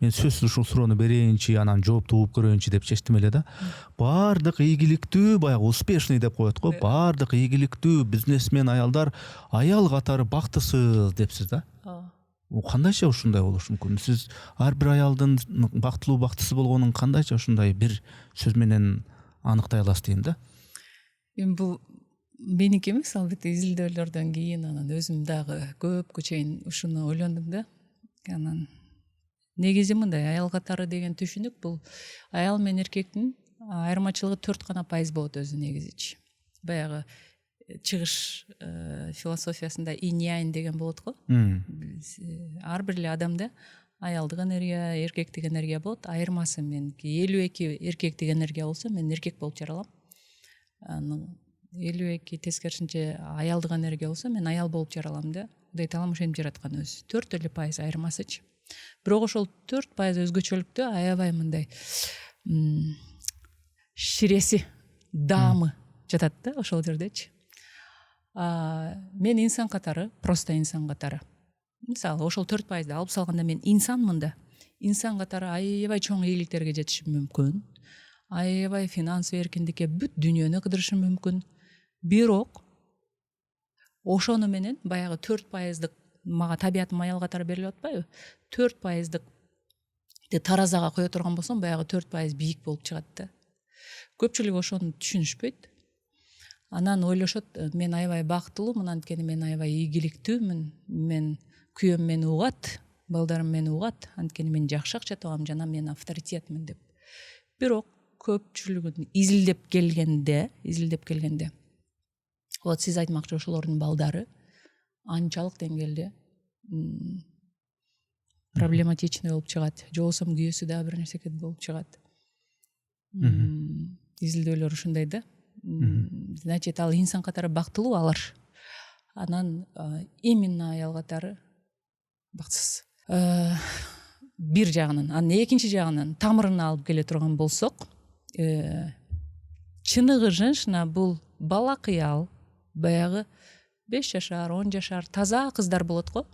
[SPEAKER 1] мен сөзсүз ушул суроону берейинчи, анан жоопту угуп көрөйүнчү деп чечтим эле да. Баардык ийгиликтүү, баягы успешный деп коет го, баардык ийгиликтүү бизнесмен аялдар аял катары бактысыз депсиз да. Кандайча ушундай болушу мүмкүн? Сиз ар бир аялдын бактылуу бактысыз болгонун кандайча ушундай бир сөз менен аныктай аласыз дейм да.
[SPEAKER 2] Эми бул меники эмес, албетте изилдөөлөрдөн кийин анан өзүм дагы көпкө чейин ушуну ойлондум да. Анан негизи мындай, аял катары деген түшүнүк бул аял менен эркектин айырмачылыгы 4% болот өзү негизичи. Баягы чыгыш философиясында инь-янь деген болот го. Ар бир эле адамда аялдык энергия, эркектик энергия болот. Айырмасы меники 52 эркектик энергия болсо, мен эркек болуп жаралам. Анан 52 тескерисинче аялдык энергия болсо, мен аял болуп жаралам да. Кудай таалам ошентип жараткан өзү. 4% айырмасычы. Бирок ошол 4% өзгөчөлүктө аябай мындай ширеси, даамы жатат да ошол жердечи. Мен инсан катары, просто инсан катары. Мисалы, ошол 4%ды алып салганда мен инсанмын да. Инсан катары аябай чоң ийгиликтерге жетишим мүмкүн. Аябай финансый эркиндикке бүт дүйнөнү кыдырышым мүмкүн. Бирок ошону менен баягы 4%дык мага табиятым аял катары берилип атпайбы? 4%дык таразага кое турган болсом, баягы 4% бийик болуп чыгат да. Көпчүлүк ошону түшүнүшпөйт. Анан ойлошот, мен аябай бактылуумун, анткени мен аябай ийгиликтүүмүн, мен күйөөм мени угат, балдарым мени угат, анткени мен жакшы акча табам жана мен авторитетмин деп. Бирок көпчүлүгүн изилдеп келгенде, вот сиз айтмакчы ошолордун балдары анчалык деңгээлде проблематичный болуп чыгат, же болбосо күйөөсү дагы бир нерсеге болуп чыгат. Изилдөөлөр ушундай да. Значит, ал инсан катары бактылуу алар. Анан именно аял катары бактысыз. Бир жагынан, анан экинчи жагынан тамырын алып келе турган болсок, чыныгы женщина бул бала кыял, баягы 5 жашар, 10 жашар таза кыздар болот го.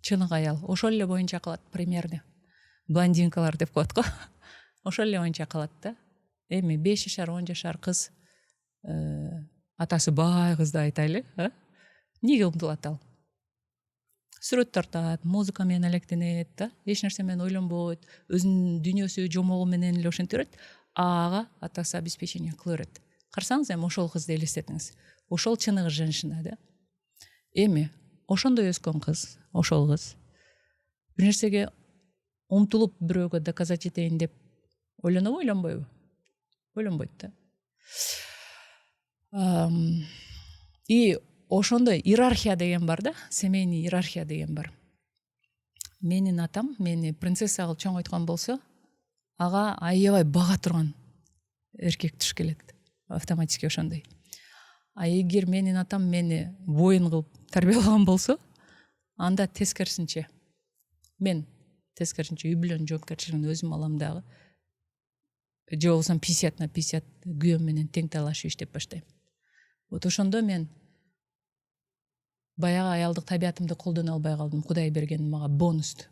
[SPEAKER 2] Чыныгы аял ошол эле боюнча калат примерно. Блондинкалар деп коет го. Ошол эле боюнча калат да. Эми 5 жашар, 10 жашар кыз атасы бай кызды айтайлы, эмнеге умтулат ал? Сүрөт тартат, музыка менен алектенет да, эч нерсе менен ойлонбойт, өзүнүн дүйнөсү жомогу менен эле ошентип берет. Ага атасы обеспечение кыла берет. Карасаңыз эми ошол кызды элестетиңиз. Ошол чыныгы женщина да. Эми ошондой өскөн кыз, ошол кыз бир нерсеге умтулуп бирөөгө доказать этейин деп ойлонобу, ойлонбойбу? Ойлонбойт да. И ошондой иерархия деген бар да, семейный иерархия деген бар. Менин атам мени принцесса кылып чоңойткон болсо, ага аябай бага турган эркек туш келет. Автоматически ошондой. А эгер менин атам мени воин кылып тарбиялаган болсо, анда тескерисинче. Мен тескерисинче үй бүлөнүн жоопкерчилигин өзүм алам дагы. Же болбосо 50/50 күйөөм менен тең талашып иштеп баштайм. Вот ошондо мен баягы аялдык табиятымды колдоно албай калдым. Кудай берген мага бонусту.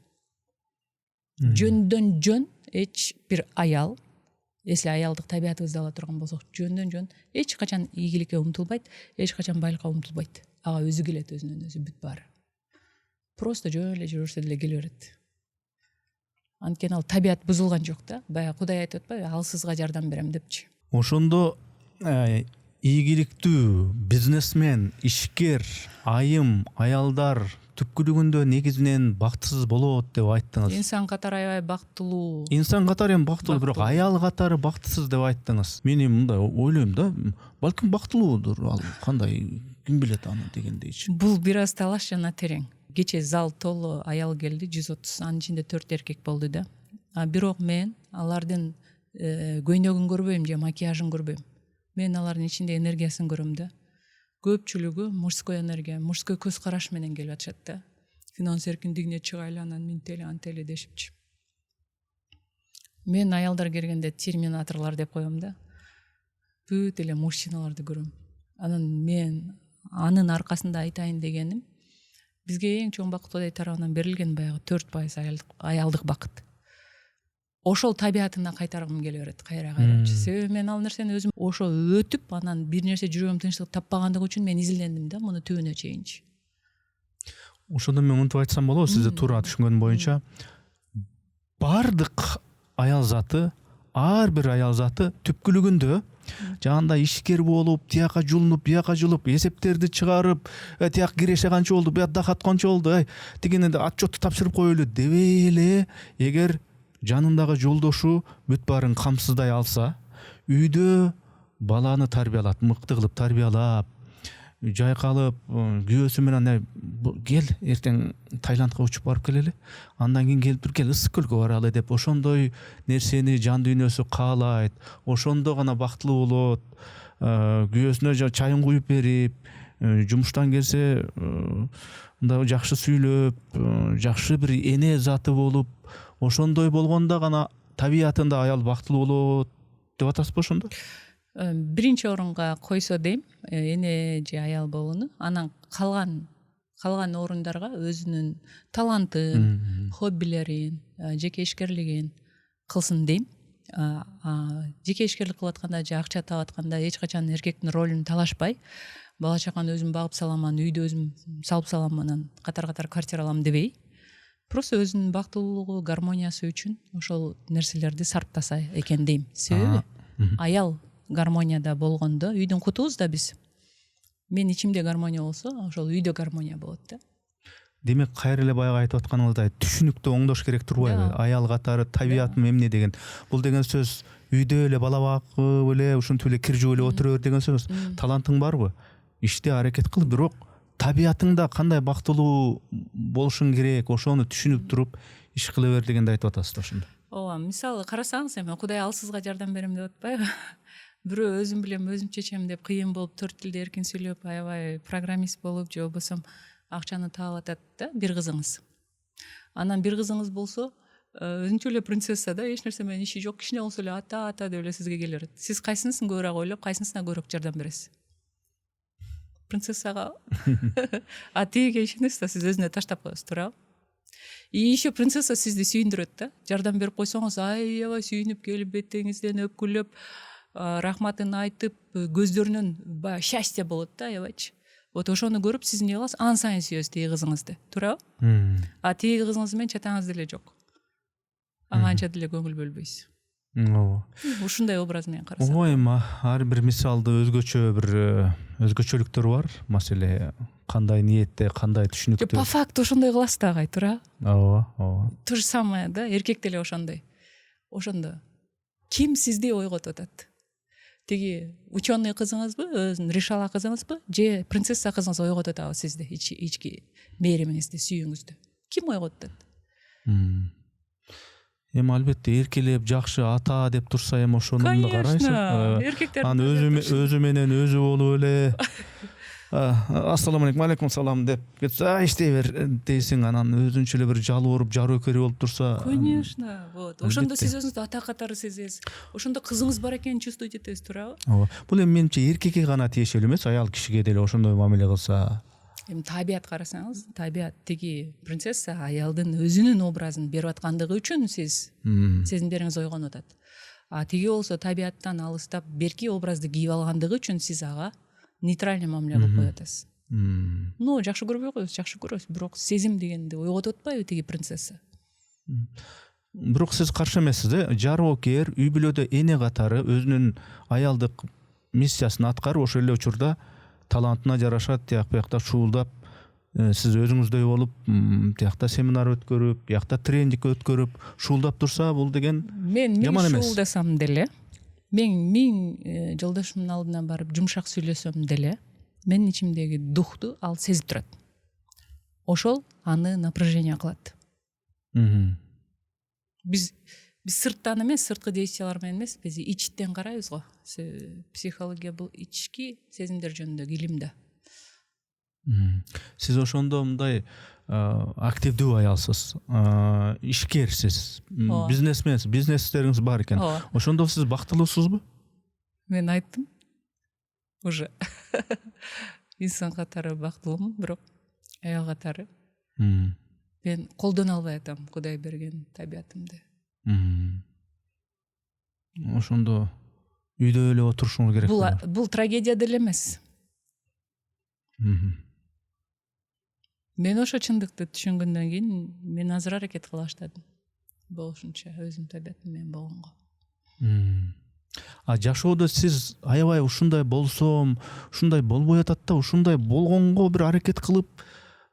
[SPEAKER 2] Жөндөн жөн эч бир аял, если аялдык табиятыбызды ала турган болсок, жөндөн жөн эч качан ийгиликке умтулбайт, эч качан байлыкка умтулбайт. Ага өзү келет, өзүнөн өзү бүт баары. Просто жөн эле жүрүрсө деле келе берет. Анткени ал табият бузулган жок да. Баягы Кудай айтып атпайбы, ал сызга жардам берем депчи.
[SPEAKER 1] Ошондо ийгиликтүү бизнесмен, ишкер, айым, аялдар түпкүлүгүндө негизинен бактысыз болот деп айттыңыз.
[SPEAKER 2] Инсан катары аябай бактылуу.
[SPEAKER 1] Инсан катары эми бактылуу, бирок аял катары бактысыз деп айттыңыз. Мен эми мындай ойлойм да, балким бактылуудур ал, кандай, ким билет аны дегендейчи.
[SPEAKER 2] Бул бир аз талаш жана терең. Кече зал толу аял келди, 130, анын ичинде 4 эркек болду да. Бирок мен алардын көйнөгүн көрбөйм же макияжын көрбөйм. Мен алардын ичинде энергиясын көрөм да. Көпчүлүгү мужской энергия, мужской көз караш менен келип атышат да. Финанс эркиндигине чыгайлы, анан минтели антели дешипчи. Мен аялдар келгенде терминаторлор деп коем да. Бүт эле мужчиналарды көрөм. Анан мен анын аркасында айтайын дегеним, бизге эң чоң бакыт Кудай тарабынан берилген баягы 4% аялдык бакыт. Ошол табиятына кайтаргым келе берет, кайра-кайрачы. Себеби мен ал нерсени өзүм ошо өтүп, анан бир нерсе жүрөгүм тынчтык таппагандыгы үчүн мен изилдендим да, муну түбүнө чейинчи.
[SPEAKER 1] Ошондо мен мынтип айтсам болобу, сизди туура түшүнгөнүм боюнча, бардык аял заты, ар бир аял заты түпкүлүгүндө жагандай ишкер болуп, тияка жулунуп, бияка жулуп, эсептерди чыгарып, тияк киреше канча болду, буяк дахат канча болду, тигине отчетту тапшырып коелу дебей эле, эгер жанындагы жолдошу бүт баарын камсыздай алса, үйдө баланы тарбиялап, мыкты кылып тарбиялап, жайкалып, күйөөсү менен кел эртең Таиландка учуп барып келели, андан кийин келип тур, кел ысык көлгө баралы деп ошондой нерсени жан дүйнөсү каалайт, ошондо гана бактылуу болот. Күйөөсүнө чайын куюп берип, жумуштан келсе мындай жакшы сүйлөп, жакшы бир эне заты болуп, ошондой болгондо гана табиятында аял бактылуу болот деп атасызбы ошондо?
[SPEAKER 2] Биринчи орунга койсо дейм, эне же аял болууну, анан калган орундарга өзүнүн талантын, хоббилерин, жеке ишкерлигин кылсын дейм. Жеке ишкерлик кылып атканда же акча таап атканда эч качан эркектин ролун талашпай, бала чаканы өзүм багып саламан, үйдү өзүм салып салам, анан катар-катар квартира алам дебей, просто өзүнүн бактылуулугу, гармониясы үчүн ошол нерселерди сарптаса экен дейм. Себеби аял гармонияда болгондо үйдүн кутубуз да биз. Мен ичимде гармония болсо, ошол үйдө гармония болот да.
[SPEAKER 1] Демек, кайра эле баягы айтып атканыңыздай түшүнүктү оңдош керек турбайбы? Аял катары табиятым эмне деген. Бул деген сөз үйдө эле бала багып эле, ушинтип эле кир жууп эле отура бер деген сөз. Талантың барбы? Иште аракет кыл, бирок табиятыңда кандай бактылуу болушуң керек, ошону түшүнүп туруп иш кыла бер дегенди айтып атасыз ошондо.
[SPEAKER 2] Ооба, мисалы карасаңыз, эми Кудай алсызга жардам берем деп атпайбы? Бирөө өзүм билем, өзүм чечем деп кыйын болуп, 4 тилде эркин сүйлөп, аябай программист болуп, же болбосо акчаны таап атат да, бир кызыңыз. Анан бир кызыңыз болсо, өзүнчө эле принцесса да, эч нерсе менен иши жок, кичине болсо эле ата деп эле сизге келе берет. Сиз кайсынысын көбүрөөк ойлоп, кайсынысына көбүрөөк жардам бересиз? Принцессага. Тиги ишенесиз да, сиз өзүнө таштап коесуз, туурабы? И еще принцесса сизди сүйүндүрөт да. Жардам берип койсоңуз, аябай сүйүнүп келип, бетиңизден өпкүлөп, рахматын айтып, көздөрүнөн баягы счастье болот да, аябайчы. Вот ошону көрүп сиз эмне кыласыз? Ан сайын сүйөсүз тиги кызыңызды, туурабы? Тиги кызыңыз менен чатаңыз деле жок. Ага анча деле көңүл бөлбөйсүз.
[SPEAKER 1] Ооба.
[SPEAKER 2] Ушундай образ менен карасам.
[SPEAKER 1] Ой, ар бир мисалды өзгөчө бир өзгөчөлүктөр бар. Маселе кандай ниетте, кандай түшүнүктө.
[SPEAKER 2] По факту ошондой кыласыз да, агай, туурабы?
[SPEAKER 1] Ооба.
[SPEAKER 2] То же самое, да, эркек деле ошондой. Ошондо ким сизди ойготуп атат? Тиги ученый кызыңызбы, өзүн решала кызыңызбы, же принцесса кызыңыз ойготуп атабы сизди, ички мээримиңизди, сүйүүңүздү? Ким ойготуп атат?
[SPEAKER 1] Эми албетте эркелеп, жакшы ата деп турса эми ошону карайсыз.
[SPEAKER 2] Эркектер
[SPEAKER 1] анан өзү менен өзү болуп эле ассаламу алейкум, алейкум салам деп кетсе, иштей бер дейсиң, анан өзүнчө эле бир жалбырып, жарөкөри болуп турса.
[SPEAKER 2] Конечно, вот. Ошондо сиз өзүңүздү ата катары сезесиз. Ошондо кызыңыз бар экенин чувствовать этесиз, туурабы?
[SPEAKER 1] Ооба. Бул эми менимче эркекке гана тиешелүү эмес, аял кишиге деле ошондой мамиле кылса.
[SPEAKER 2] Эми табият карасаңыз, табият тиги принцесса аялдын өзүнүн образын берип аткандыгы үчүн сиз сезимдериңиз ойгонуп атат. Тиги болсо табияттан алыстап берки образды кийип алгандыгы үчүн сиз ага нейтральный мамиле кылып коюп атасыз. Жакшы көрбөй коесуз, жакшы көрөсүз, бирок сезим дегенди ойготуп атпайбы тиги принцесса?
[SPEAKER 1] Бирок сиз каршы эмессиз да, жароокер, үй бүлөдө эне катары өзүнүн аялдык миссиясын аткарып, ошол эле учурда талантына жараша тияк биякта шуулдап сиз өзүңүздөй болуп тиякта семинар өткөрүп биякта тренинг өткөрүп шуулдап турса бул деген
[SPEAKER 2] мен
[SPEAKER 1] жаман эмес.
[SPEAKER 2] шуулдасам деле миң жолдошумдун алдына барып жумшак сүйлөсөм деле менин ичимдеги духту ал сезип турат. Ошол аны напряжение кылат. Биз сырттан эмес, сырткы действиялар менен эмес, биз ичтен карайбыз го. Психология бул ички сезимдер жөнүндөгү илим да.
[SPEAKER 1] Сиз ошондо мындай активдүү аялсыз, ишкерсиз, бизнесменсиз, бизнестериңиз бар экен. Ошондо сиз бактылуусузбу?
[SPEAKER 2] Мен айттым уже. Инсан катары бактылуумун, бирок аял катары мен колдоно албай атам Кудай берген табиятымды.
[SPEAKER 1] Ошондо үйдө эле отурушуңуз керек.
[SPEAKER 2] Бул трагедия деле эмес. Мен ошо чындыкты түшүнгөндөн кийин мен азыр аракет кыла баштадым. Болушунча өзүм табиятым менен болгонго.
[SPEAKER 1] Жашоодо сиз аябай ушундай болсом, ушундай болбой атат да, ушундай болгонго бир аракет кылып,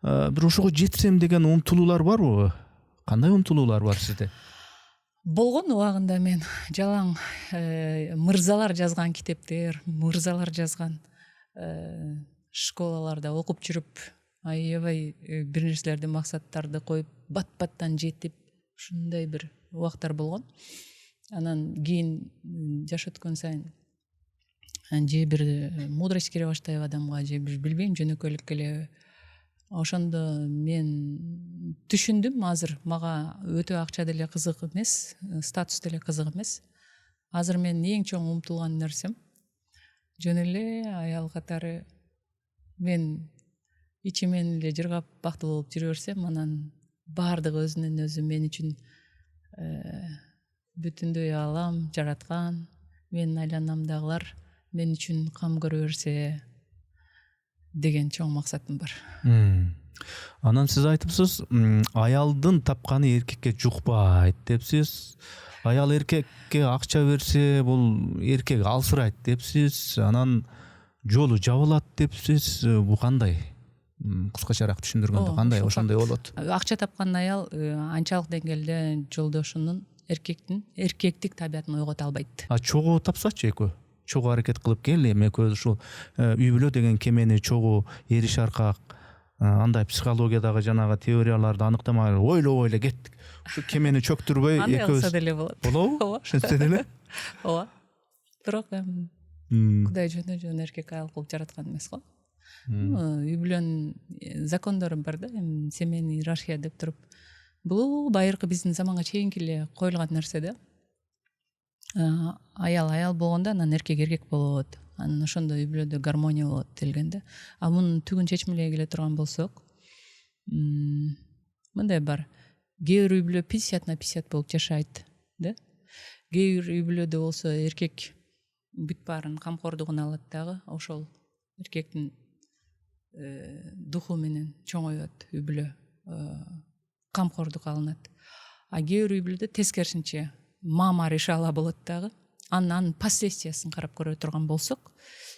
[SPEAKER 1] бир ошого жетсем деген умтулуулар барбы? Кандай умтулуулар бар сизде?
[SPEAKER 2] Болгон убагында мен жалаң мырзалар жазган китептер, мырзалар жазган школаларда окуп жүрүп, аябай бир нерселерди, максаттарды коюп, бат-баттан жетип, ушундай бир убактар болгон. Анан кийин жаш өткөн сайын же бир мудрость кире баштайбы адамга, же бир билбейм, жөнөкөйлүк элеби. Ошондо мен түшүндүм, азыр мага өтө акча деле кызык эмес, статус деле кызык эмес. Азыр мен эң чоң умтулган нерсем жөн эле аял катары мен ичимен эле жыргап бактылуу болуп жүрө берсем, анан баардыгы өзүнөн өзү мен үчүн бүтүндөй аалам жараткан, менин айланамдагылар мен үчүн кам көрө берсе деген чоң максатым бар.
[SPEAKER 1] Анан сиз айтыпсыз, аялдын тапканы эркекке жукпайт депсиз. Аял эркекке акча берсе, бул эркек алсырайт депсиз. Анан жолу жабылат депсиз. Бул кандай? Кыскачараак түшүндүргөндө кандай ошондой болот?
[SPEAKER 2] Акча тапкан аял анчалык деңгээлде жолдошунун эркектик табиятын ойгото албайт.
[SPEAKER 1] Чогуу тапсачы экөө? Чогуу аракет кылып келе, эми экөөбүз ушул үй бүлө деген кемени чогуу эриш аркак, андай психологиядагы жанагы теорияларды аныктамай ойлоп эле кеттик. Ушу кемени чөктүрбөй
[SPEAKER 2] экөөбүз. Андай кылса деле болот.
[SPEAKER 1] Болобу?
[SPEAKER 2] Ооба.
[SPEAKER 1] Ошентсе деле?
[SPEAKER 2] Ооба. Бирок Кудай жөн эркек аял кылып жараткан эмес го. Үй бүлөнүн закондору бар да, семейный иерархия деп туруп. Бул байыркы биздин заманга чейинки эле коюлган нерсе да. Аял болгондо анан эркек болот. Анан ошондо үй бүлөдө гармония болот делген да. Мунун түгүн чечмелей келе турган болсок, мындай бар. Кээ бир үй бүлө 50/50 болуп жашайт, да? Кээ бир үй бүлөдө болсо эркек бүт баарын камкордугуна алат дагы, ошол эркектин духу менен чоңойот үй бүлө, камкордук алынат. Кээ бир үй бүлөдө тескерисинче мама решала болот дагы. Анын последствиясын карап көрө турган болсок,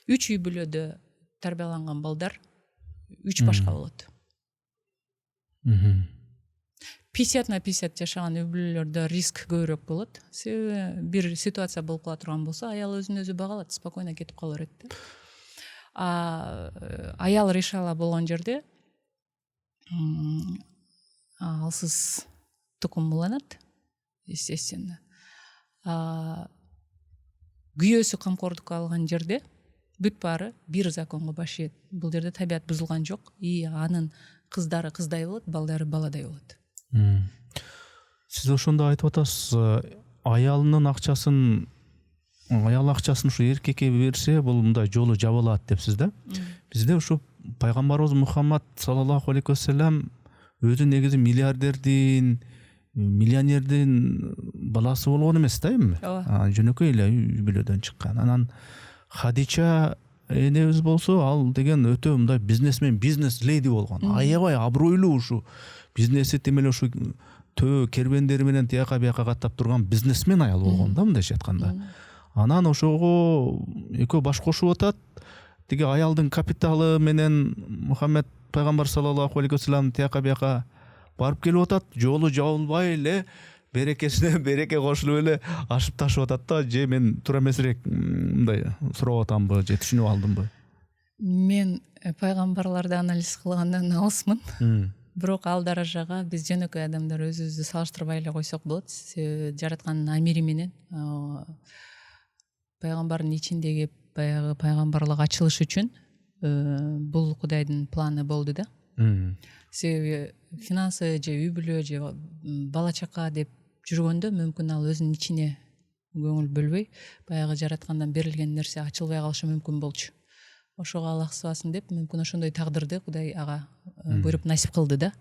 [SPEAKER 2] 3 үй бүлөдө тарбияланган балдар 3 башка болот. 50/50 жашаган үй бүлөлөрдө риск көбүрөөк болот. Себеби бир ситуация болуп кала турган болсо, аял өзүн өзү багалат, спокойно кетип кала берет да. Аял решала болгон жерде алсыз тукум уланат, естественно. Күйөөсү камкордукка алган жерде бүт баары бир законго баш ийет. Бул жерде табият бузулган жок, и анын кыздары кыздай болот, балдары баладай болот.
[SPEAKER 1] Сиз ошондо айтып атасыз, аял акчасын ушу эркекке берсе, бул мындай жолу жабылат депсиз да? Бизде ушу пайгамбарыбыз Мухаммад саллаллаху алейхи вассалам өзү негизи миллионердин баласы болгон эмес да эми. Жөнөкөй эле үй бүлөдөн чыккан. Анан Хадича энебиз болсо, ал деген өтө мындай бизнесмен, бизнес леди болгон. Аябай абройлуу ушу бизнеси темеле ушу төө кербендери менен тияка бияка каттап турган бизнесмен аял болгон да, мындайча айтканда. Анан ошого экөө баш кошуп атат. Тиги аялдын капиталы менен Мухаммед пайгамбар саллаллаху алейхи вассалам тияка бияка барып келип атат, жолу жабылбай эле берекесине береке кошулуп эле ашып ташып атат да, же мен туура эмесирээк мындай сурап атамбы же түшүнүп алдымбы?
[SPEAKER 2] Мен пайгамбарларды анализ кылгандан алысмын. Бирок ал даражага биз жөнөкөй адамдар өзүбүздү салыштырбай эле койсок болот. Жараткандын амири менен пайгамбардын ичиндеги баягы пайгамбарлык ачылыш үчүн бул Кудайдын планы болду да. Себеби финансы же үй бүлө же бала чака деп жүргөндө мүмкүн ал өзүнүн ичине көңүл бөлбөй баягы жараткандан берилген нерсе ачылбай калышы мүмкүн болчу. Ошого Аллах сыбасын деп мүмкүн ошондой тагдырды Кудай ага буйруп насип кылды да.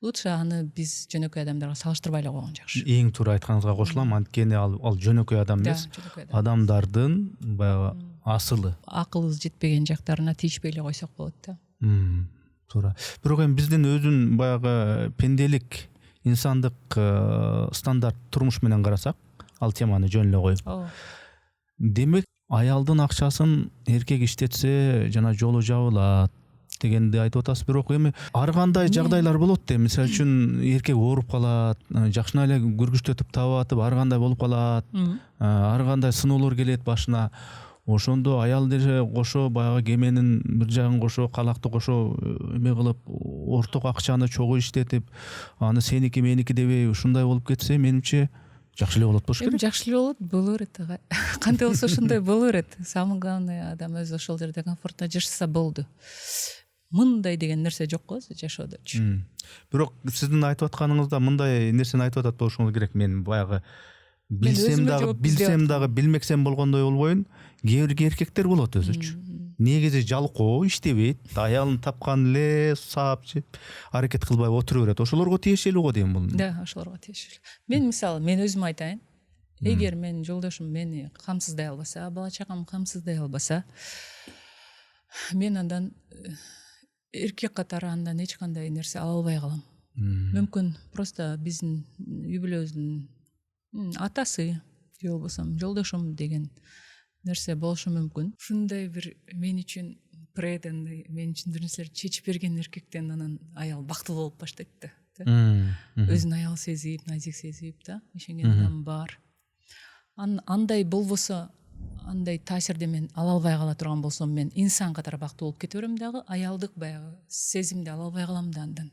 [SPEAKER 2] Лучше аны биз жөнөкөй адамдарга салыштырбай эле койгон жакшы.
[SPEAKER 1] Эң туура айтканыңызга кошулам, анткени ал жөнөкөй адам эмес, адамдардын баягы асылы.
[SPEAKER 2] Акылыбыз жетпеген жактарына тийишпей эле койсок болот да.
[SPEAKER 1] Туура. Бирок эми биздин өзүн баягы пенделик, инсандык стандарт турмуш менен карасак, ал теманы жөн эле коюп. Демек, аялдын акчасын эркек иштетсе жана жолу жабылат дегенди айтып атасыз. Бирок эми ар кандай жагдайлар болот да. Мисалы үчүн эркек ооруп калат, жакшына эле көргүчтөтүп таап атып ар кандай болуп калат, ар кандай сыноолор келет башына. Ошондо аял деле кошо баягы кеменин бир жагын кошо, калакты кошо эме кылып, орток акчаны чогуу иштетип, аны сеники меники дебей ушундай болуп кетсе, менимче жакшы эле болот болуш керек.
[SPEAKER 2] Жакшы эле болот, боло берет. Кантип болсо ошондой боло берет. Самое главное, адам өзү ошол жерде комфортно жашаса болду. Мындай деген нерсе жок го жашоодочу.
[SPEAKER 1] Бирок сиздин айтып атканыңызда мындай нерсени айтып атат болушуңуз керек. Мен баягы билсем дагы билмексем болгондой болбоюн. Кээ бир эркектер болот өзүчү. Негизи жалкоо, иштебейт, аялын тапкан эле саап жеп, аракет кылбай отура берет. Ошолорго тиешелүү го дейм бул.
[SPEAKER 2] Да, ошолорго тиешелүү. Мен мисалы, мен өзүм айтайын. Эгер менин жолдошум мени камсыздай албаса, бала чакам камсыздай албаса, мен андан эркек катары андан эч кандай нерсе ала албай калам. Мүмкүн просто биздин үй бүлөбүздүн атасы же болбосо жолдошум деген нерсе болушу мүмкүн. Ушундай бир мен үчүн преданный, мен үчүн бир нерселерди чечип берген эркектен анан аял бактылуу болуп баштайт да. Өзүн аял сезип, назик сезип да, ишенген адам бар. Андай болбосо, андай таасирди мен ала албай кала турган болсом, мен инсан катары бактылуу болуп кете берем дагы, аялдык баягы сезимди ала албай калам да андан.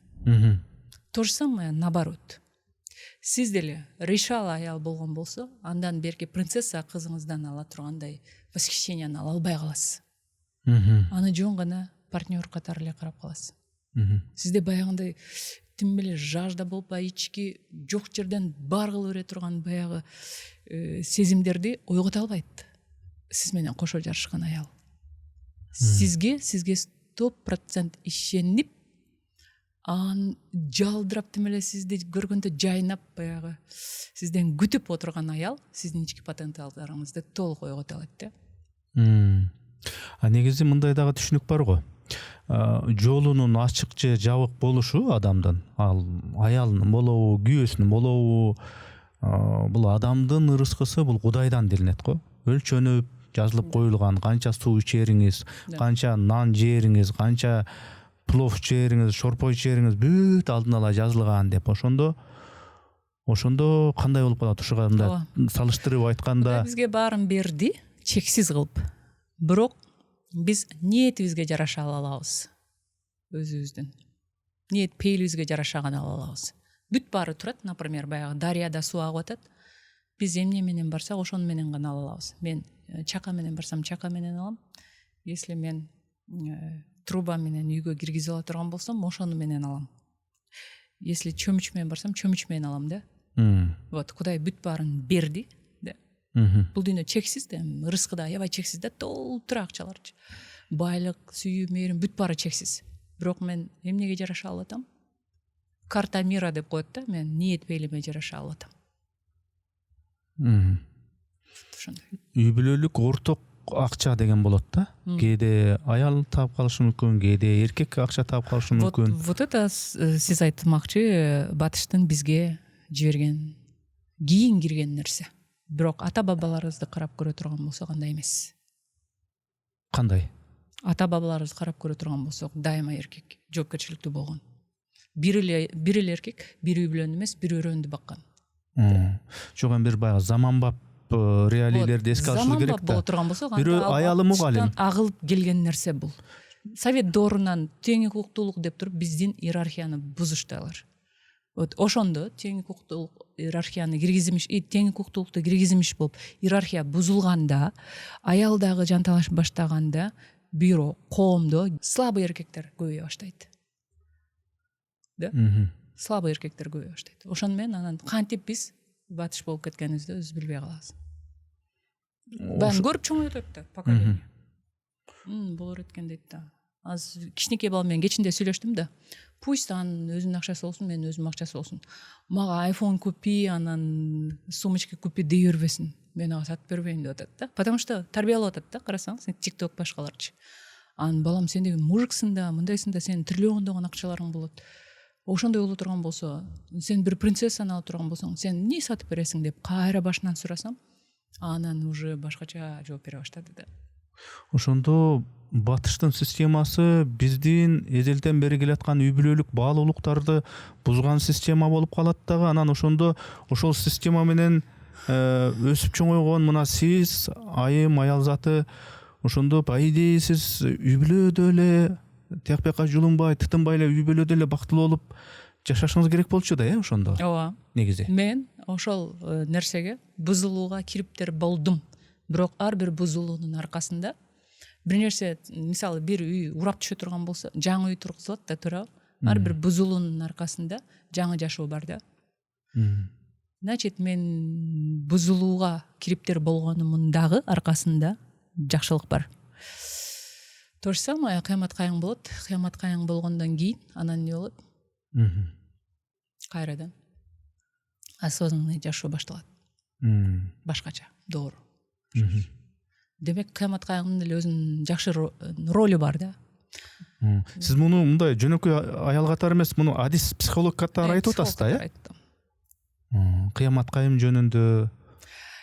[SPEAKER 2] То же самое наоборот. Сиз деле решала аял болгон болсо, андан берки принцесса кызыңыздан ала тургандай восхищенияны ала албай каласыз. Аны жөн гана партнер катары эле карап каласыз. Сизде баягындай тим эле жажда болуп, ички жок жерден бар кыла бере турган баягы сезимдерди ойгото албайт. Сиз менен кошо жарышкан аял. Сизге 100% ишенип, жалдырап тим эле сизди көргөндө жайнап баягы сизден күтүп отурган аял сиздин ички потенциалдарыңызды толук ойгото алат да.
[SPEAKER 1] Негизи мындай дагы түшүнүк бар го. Жолунун ачык же жабык болушу адамдын, ал аялынын болобу, күйөөсүнүн болобу, бул адамдын ырыскысы, бул Кудайдан делинет го. Өлчөнүп, жазылып коюлган, канча суу ичериңиз, канча нан жээриңиз, канча плов жээриңиз, шорпой жээриңиз бүт алдын ала жазылган деп. Ошондо кандай болуп калат? Ушуга мындай салыштырып айтканда,
[SPEAKER 2] бизге баарын берди, чексиз кылып. Бирок биз ниетибизге жараша ала алабыз. Өзүбүздүн ниет пейилибизге жараша гана ала алабыз. Бүт баары турат, например, баягы дарыяда суу агып атат. Биз эмне менен барсак, ошону менен гана ала алабыз. Мен чака менен барсам, чака менен алам. Если мен труба менен үйгө киргизип ала турган болсом, ошону менен алам. Если чөмүч менен барсам, чөмүч менен алам да. Вот, Кудай бүт баарын берди. Бул дүйнө чексиз да, рызкы да аябай чексиз да, толтура акчаларчы. Байлык, сүйүү, мээрим бүт баары чексиз. Бирок мен эмнеге жараша алып атам? Карта мира деп коет да, мен ниет пейилиме жараша алып атам.
[SPEAKER 1] Үй бүлөлүк орток акча деген болот да. Кээде аял таап калышы мүмкүн, кээде эркек акча таап калышы мүмкүн.
[SPEAKER 2] Вот это сиз айтмакчы, батыштын бизге жиберген, кийин кирген нерсе. Бирок ата бабаларыбызды карап көрө турган болсо кандай эмес?
[SPEAKER 1] Кандай?
[SPEAKER 2] ата бабаларыбыз карап көрө турган болсок дайыма эркек жоопкерчиликтүү болгон. Бир эле эркек бир үй бүлөнү эмес бир өрөөнү баккан.
[SPEAKER 1] Жок эми бир баягы заманбап реалийлерди эске алышыбыз керек да.
[SPEAKER 2] Боло турган болсок,
[SPEAKER 1] Бирөө аялы мугалим.
[SPEAKER 2] Агылып келген нерсе бул. Совет доорунан тең укуктуулук деп туруп биздин иерархияны бузушту алар. Вот ошондо тең укуктуулук иерархияны киргизимиш, тең укуктуулукту киргизимиш болуп иерархия бузулганда, аял дагы жанталашып баштаганда, бирок коомдо слабый эркектер көбөйө баштайт. Да? Слабый эркектер көбөйө баштайт. Ошону менен анан кантип биз батыш болуп кеткенибизди өзүбүз билбей калабыз. Баарын көрүп чоңоюп атат да поколение. Болор экен дейт да. Аз кичинекей бала менен кечинде сүйлөштүм да. Пусть анын өзүнүн акчасы болсун, менин өзүмдүн акчасы болсун. Мага iPhone купи, анан сумочка купи дей бербесин. Мен ага сатып бербейм деп атат да. Потому что тарбиялап атат да, карасаңыз, TikTok башкаларчы. Анан балам сен деген мужиксың да, мындайсың да, сенин триллиондогон акчаларың болот. Ошондой боло турган болсо, сен бир принцессаны алып турган болсоң, сен эмне сатып бересиң деп кайра башынан сурасам, анан уже башкача жооп бере баштады да.
[SPEAKER 1] Ошондо батыштын системасы биздин эзелден бери келаткан үй бүлөлүк баалуулуктарды бузган система болуп калат дагы. Анан ошондо ошол система менен өсүп чоңойгон мына сиз айым аял заты ошондо по идее сиз үй бүлөдө эле тияк бияка жулунбай, тытынбай эле үй бүлөдө эле бактылуу болуп жашашыңыз керек болчу да, ошондо.
[SPEAKER 2] Ооба.
[SPEAKER 1] Негизи.
[SPEAKER 2] Мен ошол нерсеге бузулууга кириптер болдум. Бирок ар бир бузулуунун аркасында бир нерсе, мисалы бир үй урап түшө турган болсо, жаңы үй тургузулат да, туурабы? Ар бир бузулуунун аркасында жаңы жашоо бар да. Значит, мен бузулууга кириптер болгонумун дагы аркасында жакшылык бар. То же самое кыямат каяң болот. Кыямат каяң болгондон кийин анан эмне болот? Кайрадан осознанный жашоо башталат. Башкача, доор. Демек кыямат каяңдын эле өзүнүн жакшы ролу бар да.
[SPEAKER 1] Сиз муну мындай жөнөкөй аял катары эмес, муну адис психолог катары айтып атасыз да, э? Кыямат кайым жөнүндө.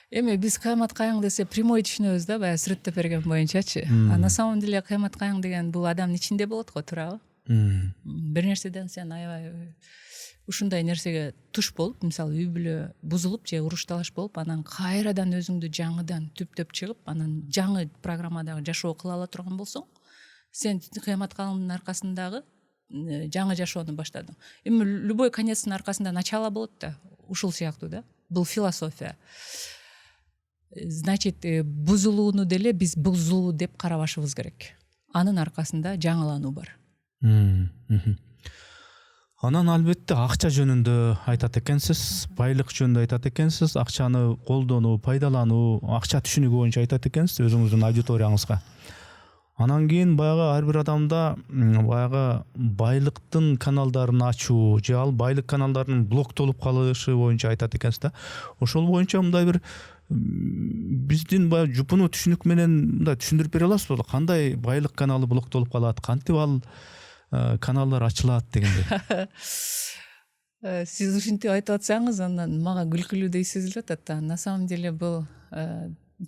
[SPEAKER 2] Эми биз кыямат каяң десе прямой түшүнөбүз да, баягы сүрөттөп берген боюнчачы. А на самом деле кыямат каяң деген бул адамдын ичинде болот го, туурабы? Бир нерседен сен аябай ушундай нерсеге туш болуп, мисалы үй бүлө бузулуп же уруш талаш болуп, анан кайрадан өзүңдү жаңыдан түптөп чыгып, анан жаңы программадагы жашоо кыла ала турган болсоң, сен кыямат каяңдын аркасындагы жаңы жашоону баштадың. Эми любой конецтин аркасында начало болот да, ушул сыяктуу да. Бул философия. Значит, бузулууну деле биз бузулуу деп карабашыбыз керек. Анын аркасында жаңылануу бар.
[SPEAKER 1] Анан албетте акча жөнүндө айтат экенсиз, байлык жөнүндө айтат экенсиз, акчаны колдонуу, пайдалануу, акча түшүнүгү боюнча айтат экенсиз өзүңүздүн аудиторияңызга. Анан кийин баягы ар бир адамда баягы байлыктын каналдарын ачуу же ал байлык каналдарынын блоктолуп калышы боюнча айтат экенсиз да. Ошол боюнча мындай бир биздин баягы жупуну түшүнүк менен мындай түшүндүрүп бере аласызбы? Кандай байлык каналы блоктолуп калат, кантип ал каналдар ачылат дегендей.
[SPEAKER 2] Сиз ушинтип айтып атсаңыз, андан мага күлкүлүүдөй сезилип атат. На самом деле бул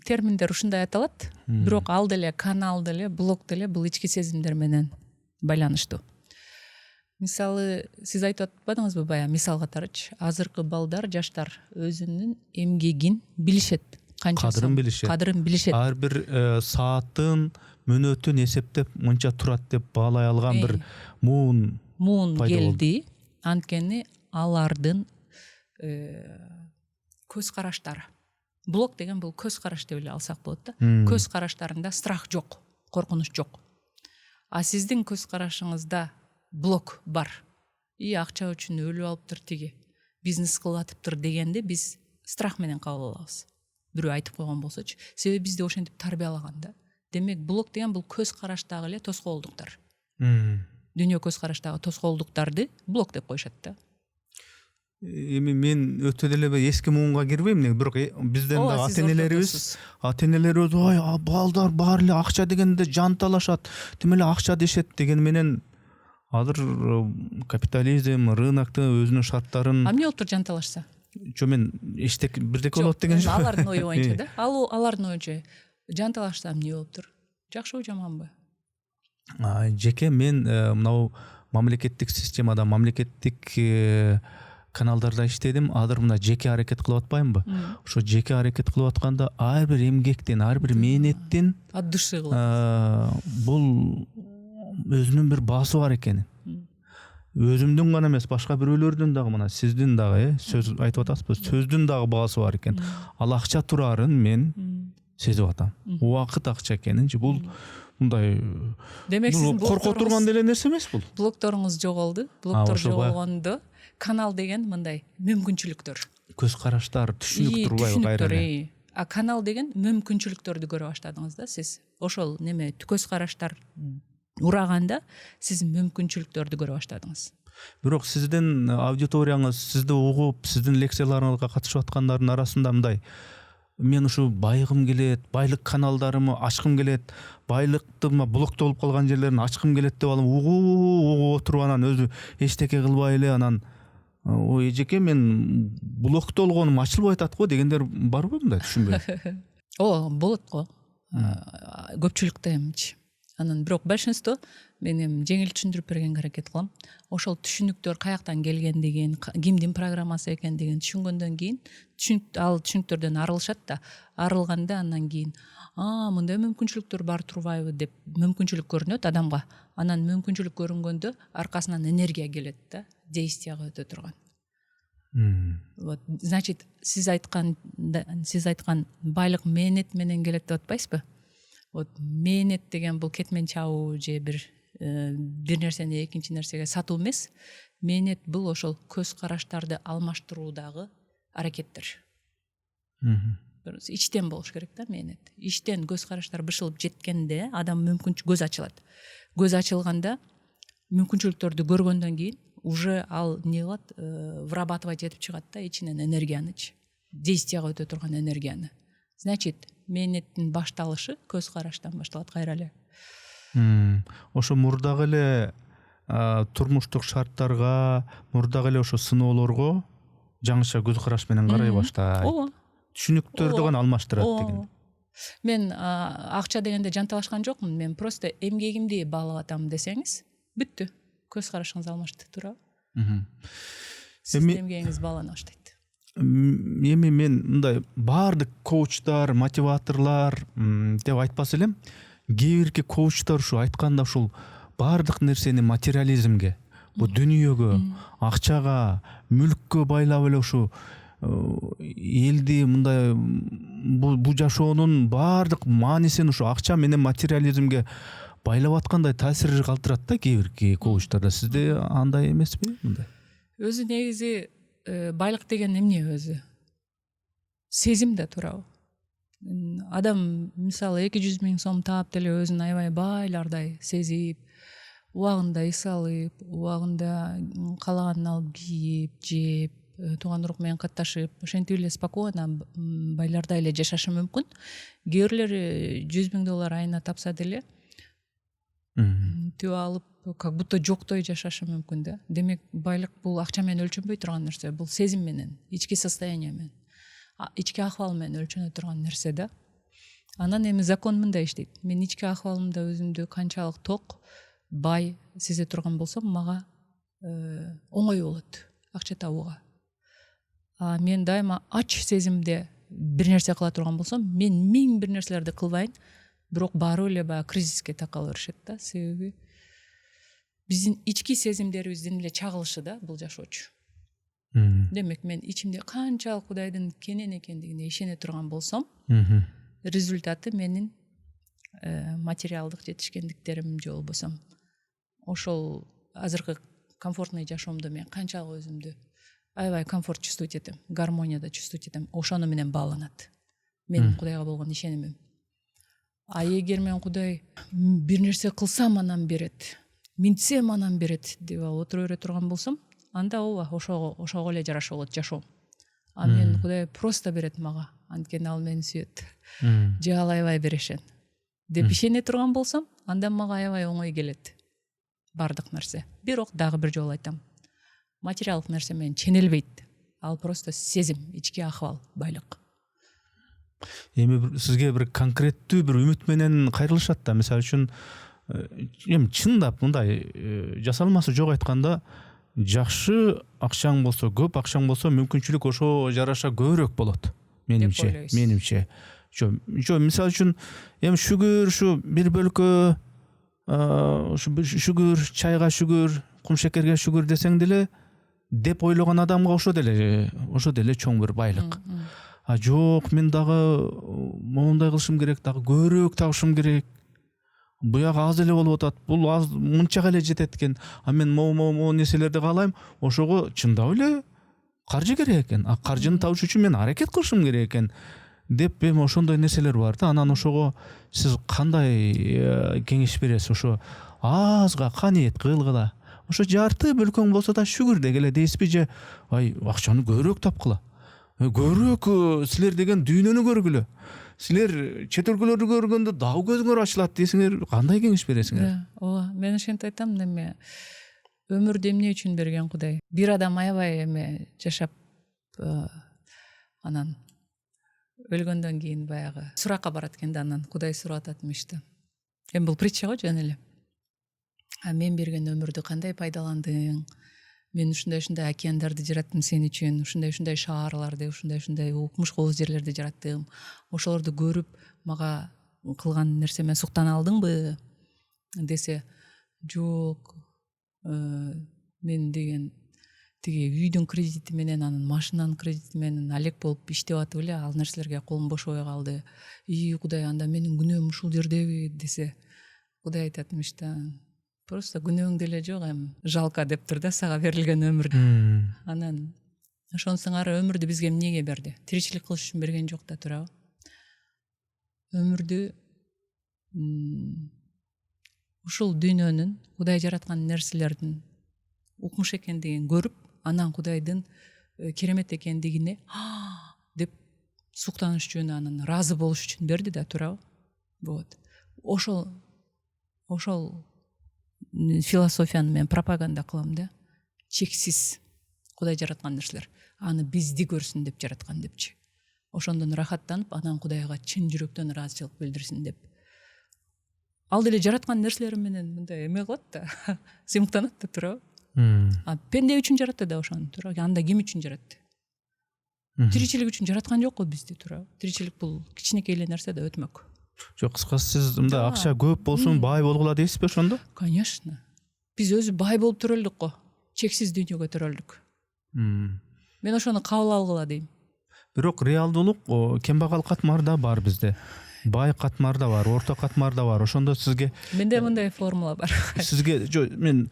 [SPEAKER 2] терминдер ушундай аталат, бирок ал деле канал деле, блок деле бул ички сезимдер менен байланыштуу. Мисалы, сиз айтып атпадыңызбы баягы мисал катарычы? Азыркы балдар, жаштар өзүнүн эмгегин билишет.
[SPEAKER 1] Кадырын билишет.
[SPEAKER 2] Кадырын билишет.
[SPEAKER 1] Ар бир саатын, мүнөтүн эсептеп мынча турат деп баалай алган бир муун
[SPEAKER 2] келди. Анткени алардын көз караштары. Блок деген бул көз караш деп эле алсак болот да. Көз караштарында страх жок, коркунуч жок. А сиздин көз карашыңызда блок бар. Акча үчүн өлүп алыптыр тиги, бизнес кылып атыптыр дегенде биз страх менен кабыл алабыз. Бирөө айтып койгон болсочу, себеби бизди ошентип тарбиялаган да. Демек блок деген бул көз караштагы эле тоскоолдуктар. Дүйнө көз караштагы тоскоолдуктарды блок деп коюшат да.
[SPEAKER 1] Эми мен өтө деле эски муунга кирбейм, бирок бизден да ата-энелерибиз ой, балдар баары эле акча дегенде жанталашат, тим эле акча дешет деген менен азыр капитализм, рыноктун өзүнүн шарттарын.
[SPEAKER 2] Эмне болуптур жанталашса?
[SPEAKER 1] Жо мен эчтек бирдеке болот деген жок.
[SPEAKER 2] Алардын ою боюнча да. Алардын оюнча жанталашсам эмне болуптур? Жакшыбы, жаманбы?
[SPEAKER 1] Жеке мен мынау мамлекеттик системада, мамлекеттик каналдарда иштедим. Азыр мына жеке аракет кылып атпаймынбы? Ошо жеке аракет кылып атканда ар бир эмгектен, ар бир мээнеттен
[SPEAKER 2] от души кылат.
[SPEAKER 1] бул өзүнүн бир баасы бар экенин. Өзүмдүн гана эмес, башка бирөөлөрдүн дагы, мына сиздин дагы сөз айтып атасызбы, сөздүн дагы баасы бар экен. Ал акча турарын мен сезип атам. Убакыт акча экенинчи. Бул мындай,
[SPEAKER 2] Демек сиздин
[SPEAKER 1] коркото турган деле нерсе эмес бул.
[SPEAKER 2] блогторуңуз жоголду. Блогтор жоголгондо канал деген мындай мүмкүнчүлүктөр.
[SPEAKER 1] Көз караштар, түшүнүк турбайбы кайра эле.
[SPEAKER 2] А канал деген мүмкүнчүлүктөрдү көрө баштадыңыз да сиз. Ошол неме көз караштар ураганда сиз мүмкүнчүлүктөрдү көрө баштадыңыз.
[SPEAKER 1] Бирок сиздин аудиторияңыз, сизди угуп, сиздин лекцияларыңызга катышып аткандардын арасында мындай: мен ушу байгым келет, байлык каналдарымы ачкым келет, байлыкты блоктолуп калган жерлерин ачкым келет деп алып угуп отуруп анан өзү эчтеке кылбай эле анан ой эжеке мен блоктолгонум ачылбай атат го дегендер барбы, мындай түшүнбөй?
[SPEAKER 2] Болот го. Көпчүлүктө эмчи. Анан бирок большинство мен эми жеңил түшүндүрүп бергенге аракет кылам. Ошол түшүнүктөр каяктан келгендигин, кимдин программасы экендигин түшүнгөндөн кийин ал түшүнүктөрдөн арылышат да. Арылганда андан кийин мындай мүмкүнчүлүктөр бар турбайбы деп мүмкүнчүлүк көрүнөт адамга. Анан мүмкүнчүлүк көрүнгөндө аркасынан энергия келет да, действияга өтө турган. Вот, значит, сиз айткан байлык мээнет менен келет деп атпайсызбы? Вот мээнет деген бул кетмен чабуу же бир нерсени экинчи нерсеге сатуу эмес. Мээнет бул ошол көз караштарды алмаштыруудагы аракеттер. Ичтен болуш керек да мээнет. Ичтен көз караштар бышылып жеткенде адам көз ачылат. Көз ачылганда мүмкүнчүлүктөрдү көргөндөн кийин уже ал не кылат, вырабатывать этип чыгат да ичинен энергиянычы, действияга өтө турган энергияны. Значит, мээнеттин башталышы көз караштан башталат кайра эле.
[SPEAKER 1] Ошо мурдагы эле турмуштук шарттарга, мурдагы эле ошо сыноолорго жаңыча көз караш менен карай баштайт. Түшүнүктөрдү гана алмаштырат деген.
[SPEAKER 2] Мен акча дегенде жанталашкан жокмун. Мен просто эмгегимди баалап атам десеңиз, бүттү. Көз карашыңыз алмашты, туурабы? Сиздин эмгегиңиз баалана баштайт.
[SPEAKER 1] Эми мен мындай баардык коучтар, мотиваторлор деп айтпас элем. Кээ бирки коучтар ушу айтканда ушул баардык нерсени материализмге, бу дүнүйөгө, акчага, мүлккө байлап эле ушу элди мындай бу жашоонун баардык маанисин ушу акча менен материализмге байлап аткандай таасир калтырат да кээ бирки коучтарда. Сизде андай эмеспи? Мындай.
[SPEAKER 2] Өзү негизи байлык деген эмне өзү? Сезим да, туурабы? Адам мисалы 200 000 сом таап деле өзүн аябай байлардай сезип, убагында иш алып, убагында каалаганын алып кийип, жеп, тууган урук менен катташып, ошентип эле спокойно байлардай эле жашашы мүмкүн. Кээ бирлери $100,000 айына тапса деле түп алып как будто жоктой жашашы мүмкүн да. Демек байлык бул акча менен өлчөнбөй турган нерсе, бул сезим менен, ички состояние менен, ички акыбал менен өлчөнө турган нерсе да. Анан эми закон мындай иштейт. Мен ички акыбалымда өзүмдү канчалык ток, бай сезе турган болсом, мага оңой болот акча табууга. Мен дайыма ач сезимде бир нерсе кыла турган болсом, мен 1000 бир нерселерди кылбайын, бирок баары эле баягы кризиске такала беришет да. Себеби биздин ички сезимдерибиздин эле чагылышы да бул жашоочу. Демек мен ичимде канчалык Кудайдын кенен экендигине ишене турган болсом, результаты менин материалдык жетишкендиктерим же болбосо ошол азыркы комфортный жашоомдо мен канчалык өзүмдү аябай комфорт чувствовать этем, гармонияда чувствовать этем, ошону менен бааланат менин Кудайга болгон ишенимим. А эгер мен Кудай бир нерсе кылсам анан берет, минтсем анан берет деп алып отура бере турган болсом, анда ооба ошого эле жараша болот жашоом. А мен Кудай просто берет мага, анткени ал мени сүйөт. Же ал аябай берешен деп ишене турган болсом, анда мага аябай оңой келет бардык нерсе. Бирок дагы бир жолу айтам, материалдык нерсе менен ченелбейт. Ал просто сезим, ички акыбал, байлык.
[SPEAKER 1] Эми сизге бир конкреттүү бир үмүт менен кайрылышат да. Мисалы үчүн эми чындап мындай жасалмасы жок айтканда жакшы акчаң болсо, көп акчаң болсо мүмкүнчүлүк ошо жараша көбүрөөк болот менимче. Жо мисалы үчүн эми шүгүр ушу бир бөлкө шүгүр, чайга шүгүр, кумшекерге шүгүр десең деле деп ойлогон адамга ошо деле чоң бир байлык. А жок, мен дагы моундай кылышым керек, дагы көбүрөөк табышым керек. Буяк аз эле болуп атат. Бул аз мынчага эле жетет экен. А мен могу нерселерди каалайм. Ошого чындап эле каржы керек экен. А каржыны табыш үчүн мен аракет кылышым керек экен деп эми ошондой нерселер бар да. Анан ошого сиз кандай кеңеш бересиз? Ошо азга каниет кылгыла. Ошо жарты бөлкөң болсо да шүгүр дегеле дейсизби же акчаны көбүрөөк тапкыла. Көбүрөөк силер деген дүйнөнү көргүлө. Силер чет өлкөлөрдү көргөндө дагы көзүңөр ачылат десеңер, кандай кеңеш бересиңер?
[SPEAKER 2] Ооба, мен ошентип айтам, эми өмүрдү эмне үчүн берген Кудай? Бир адам аябай эми жашап анан өлгөндөн кийин баягы суракка барат экен да, анан Кудай сурап атат имишти. Эми бул притча го жөн эле. А мен берген өмүрдү кандай пайдаландың? Мен ушундай океандарды жараттым сен үчүн, ушундай шаарларды, ушундай укмуш кооз жерлерди жараттым. Ошолорду көрүп, мага кылган нерсеме суктана алдыңбы? Десе, жок. Мен деген тиги үйдүн кредити менен, анан машинанын кредити менен алек болуп иштеп атып эле ал нерселерге колум бошобой калды. Кудай, анда менин күнөөм ушул жердеби десе, Кудай айтат имишти. Просто күнөөң деле жок, эми жалко деп тур да сага берилген өмүрдү. Анан ошон сыңары өмүрдү бизге эмнеге берди? Тиричилик кылыш үчүн берген жок да турабы? Өмүрдү ушул дүйнөнүн Кудай жараткан нерселердин укмуш экендигин көрүп, анан Кудайдын керемет экендигине деп суктаныш үчүн, анан ыраазы болуш үчүн берди да турабы? Вот. Ошол философияны мен пропаганда кылам да. Чексиз Кудай жараткан нерселер. Аны бизди көрсүн деп жараткан депчи. Ошондон рахаттанып, анан Кудайга чын жүрөктөн ыраазычылык билдирсин деп. Ал деле жараткан нерселери менен мындай эме кылат да, сыймыктанат да турабы? А пенде үчүн жаратты да ошону турабы? Анда ким үчүн жаратты? Тиричилик үчүн жараткан жок го бизди турабы? Тиричилик бул кичинекей эле нерсе да өтмөк. Жок,
[SPEAKER 1] кыскасы сиз мындай акча көп болсун, бай болгула дейсизби ошондо?
[SPEAKER 2] Конечно. Биз өзү бай болуп төрөлдүк го. Чексиз дүйнөгө төрөлдүк. Мен ошону кабыл алгыла дейм.
[SPEAKER 1] Бирок реалдуулук кембагал катмарда бар бизде. Бай катмарда бар, орто катмарда бар. Ошондо сизге
[SPEAKER 2] менде мындай формула бар.
[SPEAKER 1] Сизге мен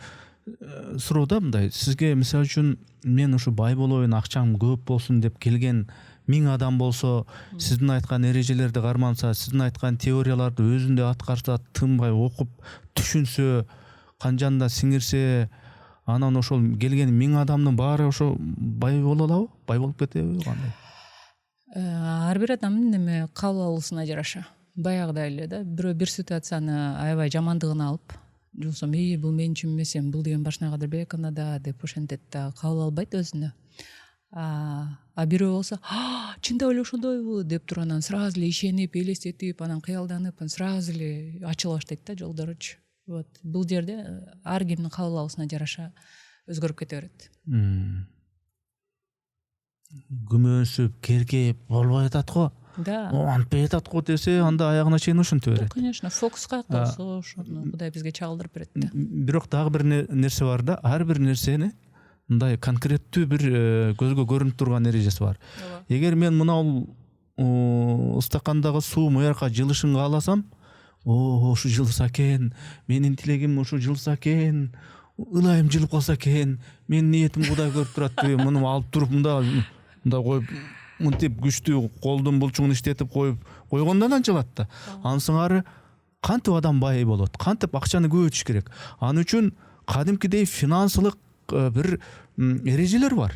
[SPEAKER 1] суроуда мындай, сизге мисалы үчүн мен ушу бай болоюн, акчам көп болсун деп келген 1000 адам болсо, сиздин айткан эрежелерди карманса, сиздин айткан теорияларды өзүндө аткарса, тынбай окуп, түшүнсө, канжанда сиңирсе, анан ошол келген 1000 адамдын баары ошо бай боло алабы? Бай болуп кетеби кандай?
[SPEAKER 2] Ар бир адамдын эме кабыл алуусуна жараша. Баягыдай эле да, бирөө бир ситуацияны аябай жамандыгын алып, жолсом бул мен үчүн эмес, бул деген башына кадыр бекана да деп ошентет да, кабыл албайт өзүнө. А бирөө болсо, чындап эле ошондойбу деп туруп анан сразу эле ишенип, элестетип, анан кыялданып, сразу эле ачыла баштайт да жолдоручу. Вот, бул жерде ар кимдин кабыл алуусуна жараша өзгөрүп кете берет.
[SPEAKER 1] Күмөнсүп, керкейип болбой атат го.
[SPEAKER 2] Да.
[SPEAKER 1] Антпай атат го десе, анда аягына чейин ушинтип берет.
[SPEAKER 2] Конечно, фокуска калса ошону Кудай бизге чагылдырып берет да.
[SPEAKER 1] Бирок дагы бир нерсе бар да, ар бир нерсени мындай конкреттүү бир көзгө көрүнүп турган эрежеси бар. Эгер мен мына стакандагы суу муяка жылышын кааласам, ушу жылыса экен, менин тилегим ушу жылыса экен, ылайым жылып калса экен, менин ниетим Кудай көрүп турат деп, муну алып туруп мындай коюп, мынтип күчтүү колдун булчугун иштетип койгондон анчалат да. Ансыңары кантип адам бай болот, кантип акчаны көбөйтүш керек. Аны үчүн кадимкидей финансылык бир эрежелер бар.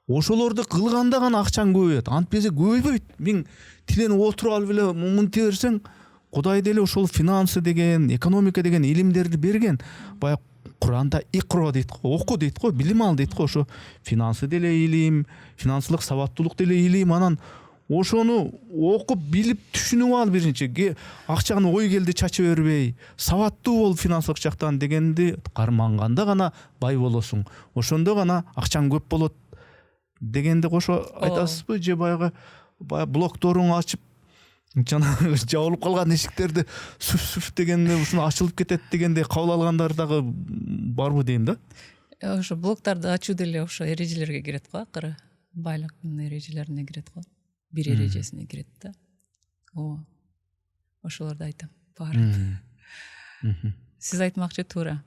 [SPEAKER 1] Ошолорду кылганда гана акчаң көбөйөт. Антпесе көбөйбөйт. Мен тилени отуруп алып эле мынтип берсең, Кудай деле ошол финансы деген, экономика деген илимдерди берген. Баягы Куранда икро дейт го, оку дейт го, билим ал дейт го. Ошо финансы деле илим, финансылык сабаттуулук деле илим. Анан ошону окуп билип түшүнүп ал биринчи акчаны ой келди чача бербей сабаттуу болуп финансылык жактан дегенди карманганда гана бай болосуң, ошондо гана акчаң көп болот дегенди кошо айтасызбы же баягы блокторуң ачып жанагы жабылып калган эшиктерди сүф дегенде ушуну ачылып кетет дегенде кабыл алгандар дагы барбы дейм да.
[SPEAKER 2] Ошо блоктарды ачуу деле ошо эрежелерге кирет го, акыры байлыктын эрежелерине кирет го, бир эрежесине кирет да. Ошолорду айтам баарын. Сиз айтмакчы туура.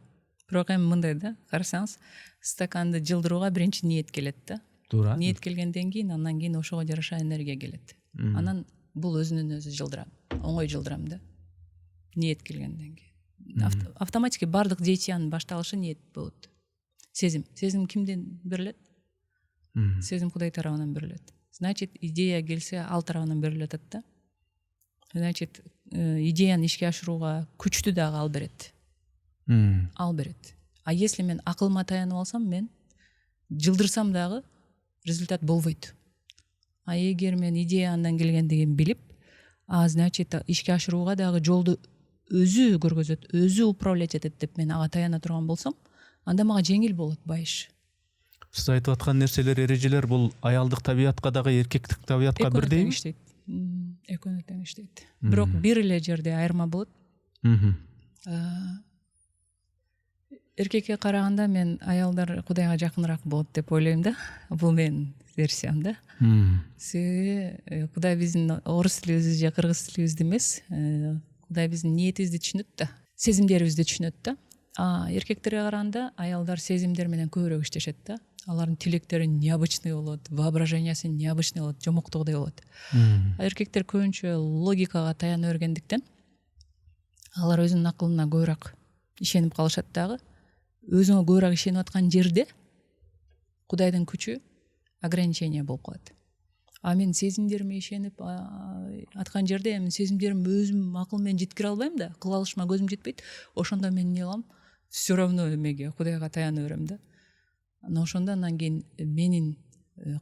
[SPEAKER 2] Бирок эми мындай да, карасаңыз, стаканды жылдырууга биринчи ниет келет да.
[SPEAKER 1] Туура.
[SPEAKER 2] Ниет келгенден кийин андан кийин ошого жараша энергия келет. Анан бул өзүнөн өзү жылдырам, оңой жылдырам да. Ниет келгенден кийин. Автоматически бардык действиянын башталышы ниет болот. Сезим кимден берилет? Сезим Кудай тарабынан берилет. Значит, идея келсе ал тарабынан берилет да. Значит, идеяны ишке ашырууга күчтү дагы ал берет. Ал берет. А если мен акылыма таянып алсам, мен жылдырсам дагы результат болбойт. А эгер мен идея андан келгендигин билип, значит, ишке ашырууга дагы жолду өзү көргөзөт, өзү управлять этет деп мен ага таяна турган болсом, анда мага жеңил болот байыш.
[SPEAKER 1] Сиз айтып аткан нерселер, эрежелер бул аялдык табиятка дагы, эркектик табиятка бирдейби?
[SPEAKER 2] Экөөнү тең иштейт. Бирок бир эле жерде айырма болот. Эркекке караганда мен аялдар Кудайга жакыныраак болот деп ойлойм да. Бул менин версиям да. Себеби Кудай биздин орус тилибизди же кыргыз тилибизди эмес, Кудай биздин ниетибизди түшүнөт да, сезимдерибизди түшүнөт да. Эркектерге караганда аялдар сезимдер менен көбүрөөк иштешет да. Алардын тилектери необычный болот, воображениясы необычный болот, жомоктогудай болот. Эркектер көбүнчө логикага таяна бергендиктен алар өзүнүн акылына көбүрөөк ишенип калышат дагы. Өзүңө көбүрөөк ишенип аткан жерде Кудайдын күчү ограничение болуп калат. А мен сезимдериме ишенип аткан жерде эми сезимдерим өзүм акыл менен жеткире албайм да, кыла алышыма көзүм жетпейт. Ошондо мен эмне кылам? Все равно эмеге Кудайга таяна берем да. Ошондо андан кийин менин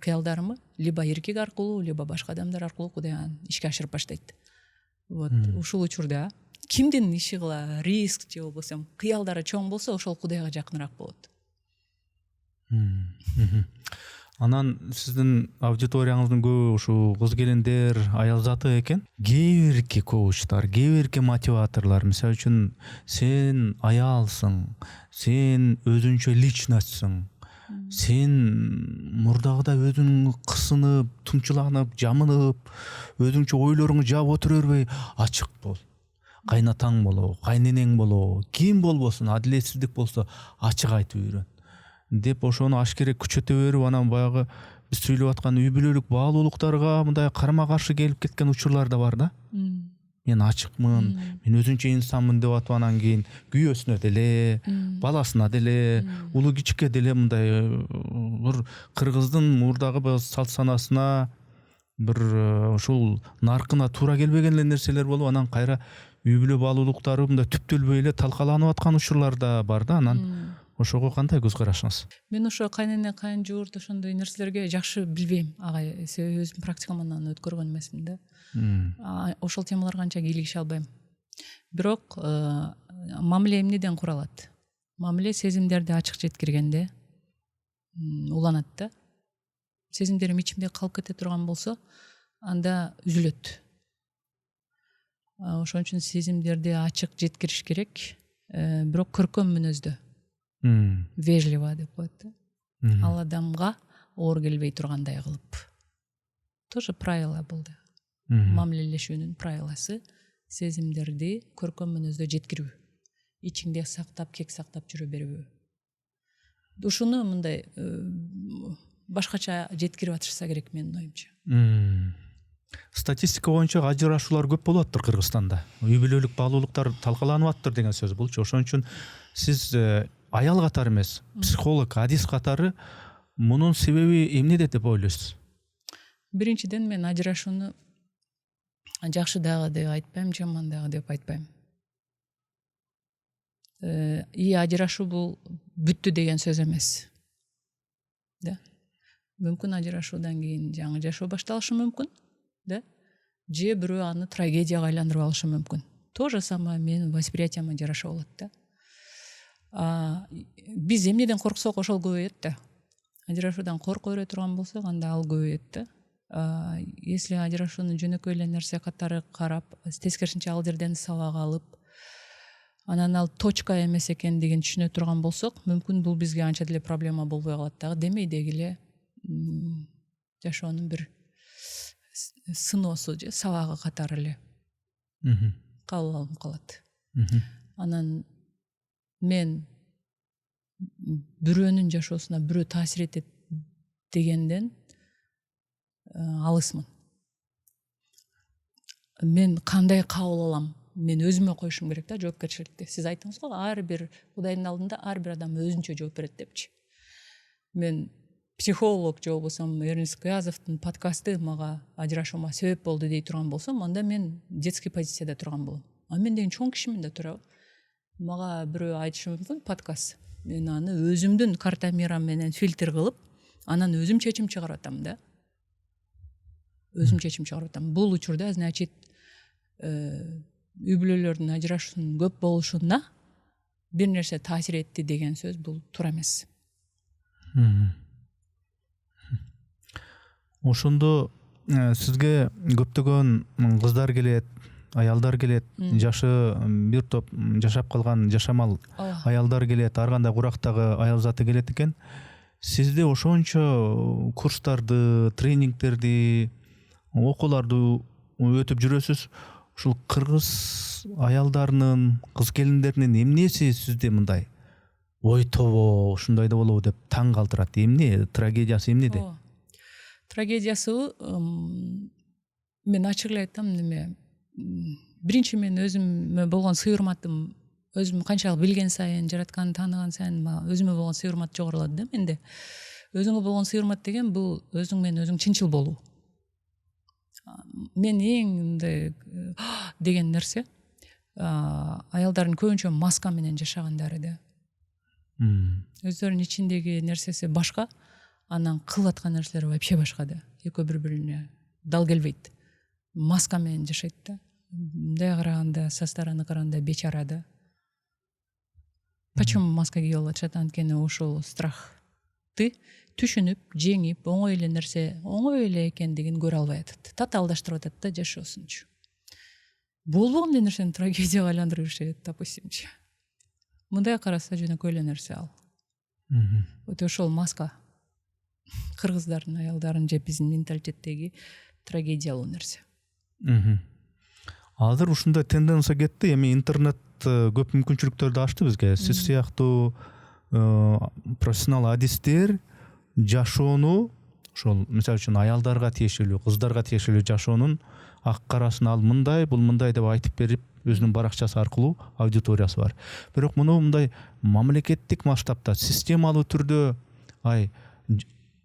[SPEAKER 2] кыялдарымы либо эркек аркылуу, либо башка адамдар аркылуу Кудай ишке ашырып баштайт. Вот ушул учурда кимдин иши кыла, риск же болбосо кыялдары чоң болсо, ошол Кудайга жакыныраак болот.
[SPEAKER 1] Анан сиздин аудиторияңыздын көбү ушу кыз келиндер, аял заты экен. Кээ бирки коучтар, кээ бирки мотиваторлор, мисалы үчүн сен аялсың, сен өзүнчө личностьсың, сен мурдагыдай өзүң кысынып, тумчуланып, жамынып, өзүңчө ойлоруңду жаап отура бербей, ачык бол. Кайнатаң болобу, кайненең болобу, ким болбосун, адилетсиздик болсо ачык айтып үйрөн деп ошону ашкерек күчөтө берип, анан баягы биз сүйлөп аткан үй бүлөлүк баалуулуктарга мындай карма каршы келип кеткен учурлар да бар да. Мен ачыкмын, мен өзүнчө инсанмын деп атып, анан кийин күйөөсүнө деле, баласына деле, улуу кичикке деле мындай бир кыргыздын мурдагы салт санасына бир ушул наркына туура келбеген эле нерселер болуп, анан кайра үй бүлө баалуулуктары мындай түптөлбөй эле талкаланып аткан учурлар да бар да. Анан ошого кандай көз карашыңыз?
[SPEAKER 2] Мен ошо кайнене, кайын жуурт ошондой нерселерге жакшы билбейм, агай, себеби өзүм практикамдан өткөргөн эмесмин да. Ошол темаларга анча кийлигише албайм. Бирок мамиле эмнеден куралат? Мамиле сезимдерди ачык жеткиргенде уланат да. Сезимдерим ичимде калып кете турган болсо, анда үзүлөт. Ошон үчүн сезимдерди ачык жеткириш керек, бирок көркөм мүнөздө. Вежливо деп коет да. Ал адамга оор келбей тургандай кылып. Тоже правила бул да. Мамилелешүүнүн правиласы сезимдерди көркөм мүнөздө жеткирүү. Ичиңде сактап, кек сактап жүрө бербөө. Ушуну мындай башкача жеткирип атышса керек менин оюмча.
[SPEAKER 1] Статистика боюнча ажырашуулар көп болуп аттыр Кыргызстанда. Үй бүлөлүк баалуулуктар талкаланып аттыр деген сөз болчу. Ошон үчүн сиз аял катары эмес, психолог, адис катары мунун себеби эмнеде деп ойлойсуз?
[SPEAKER 2] Биринчиден мен ажырашууну жакшы дагы деп айтпайм, жаман дагы деп айтпайм. Ажырашуу бул бүттү деген сөз эмес. Да. Мүмкүн ажырашуудан кийин жаңы жашоо башталышы мүмкүн. да, же бирөө аны трагедияга айландырып алышы мүмкүн. То же самое менин восприятияма жараша болот да. Биз эмнеден корксок ошол көбөйөт да. Ажырашуудан коркуп өрө турган болсок анда ал көбөйөт да. Если ажырашууну жөнөкөй эле нерсе катары карап, тескерисинче ал жерден сабак алып, анан ал точка эмес экендигин түшүнө турган болсок, мүмкүн бул бизге анча деле проблема болбой калат дагы. Демей деги эле жашоонун бир сыноосу же сабагы катары эле кабыл алынып калат. Анан мен бирөөнүн жашоосуна бирөө таасир этет дегенден алысмын. Мен кандай кабыл алам? Мен өзүмө коюшум керек да жоопкерчиликти. Сиз айттыңыз го, ар бир Кудайдын алдында ар бир адам өзүнчө жооп берет депчи. Мен психолог же болбосо Эрнест Кыязовдун подкасты мага ажырашуума себеп болду дей турган болсом, анда мен детский позицияда турган болом. Мен деген чоң кишимин да турабы. Мага бирөө айтышы мүмкүн подкаст. Мен аны өзүмдүн карта мирам менен фильтр кылып, анан өзүм чечим чыгарып атам да. Өзүм чечим чыгарып атам. Бул учурда, значит, үй бүлөлөрдүн ажырашуунун көп болушуна бир нерсе таасир этти деген сөз бул туура эмес.
[SPEAKER 1] Ошондо сизге көптөгөн кыздар келет, аялдар келет, жашы бир топ жашап калган жашамал аялдар келет, ар кандай курактагы аял заты келет экен. Сизде ошончо курстарды, тренингтерди, окууларды өтүп жүрөсүз. Ушул кыргыз аялдарынын, кыз келиндеринин эмнеси сизде мындай ой тобо ушундай да болобу деп таң калтырат? Эмне трагедиясы эмнеде?
[SPEAKER 2] Трагедиясы мен ачык эле айтам, неме биринчи мен өзүмө болгон сый урматым, өзүм канчалык билген сайын, жаратканды тааныган сайын өзүмө болгон сый урмат жогорулат да менде. Өзүңө болгон сый урмат деген бул өзүң менен өзүң чынчыл болуу. Мен эң мындай деген нерсе аялдардын көбүнчө маска менен жашагандары да. Өздөрүнүн ичиндеги нерсеси башка, анан кылып аткан нерселери вообще башка да. Экөө бири-бирине дал келбейт. Маска менен жашайт да. Мындай караганда, со стороны караганда бечара да. Почему маска кийип алышат? Анткени ошол страхты түшүнүп, жеңип, оңой эле нерсе, оңой эле экендигин көрө албай атат. Татаалдаштырып атат да жашоосунчу. Болбогон эле нерсени трагедияга айландырып жашайт, допустимчи. Мындай караса жөнөкөй эле нерсе ал. Өтө ошол маска кыргыздардын, аялдардын же биздин менталитеттеги трагедиялуу нерсе.
[SPEAKER 1] Азыр ушундай тенденция кетти. Эми интернет көп мүмкүнчүлүктөрдү ачты бизге. Сиз сыяктуу профессионал адистер жашоону, ошол мисалы үчүн аялдарга тиешелүү, кыздарга тиешелүү жашоонун ак карасын ал мындай, бул мындай деп айтып берип, өзүнүн баракчасы аркылуу аудиториясы бар. Бирок муну мындай мамлекеттик масштабта, системалуу түрдө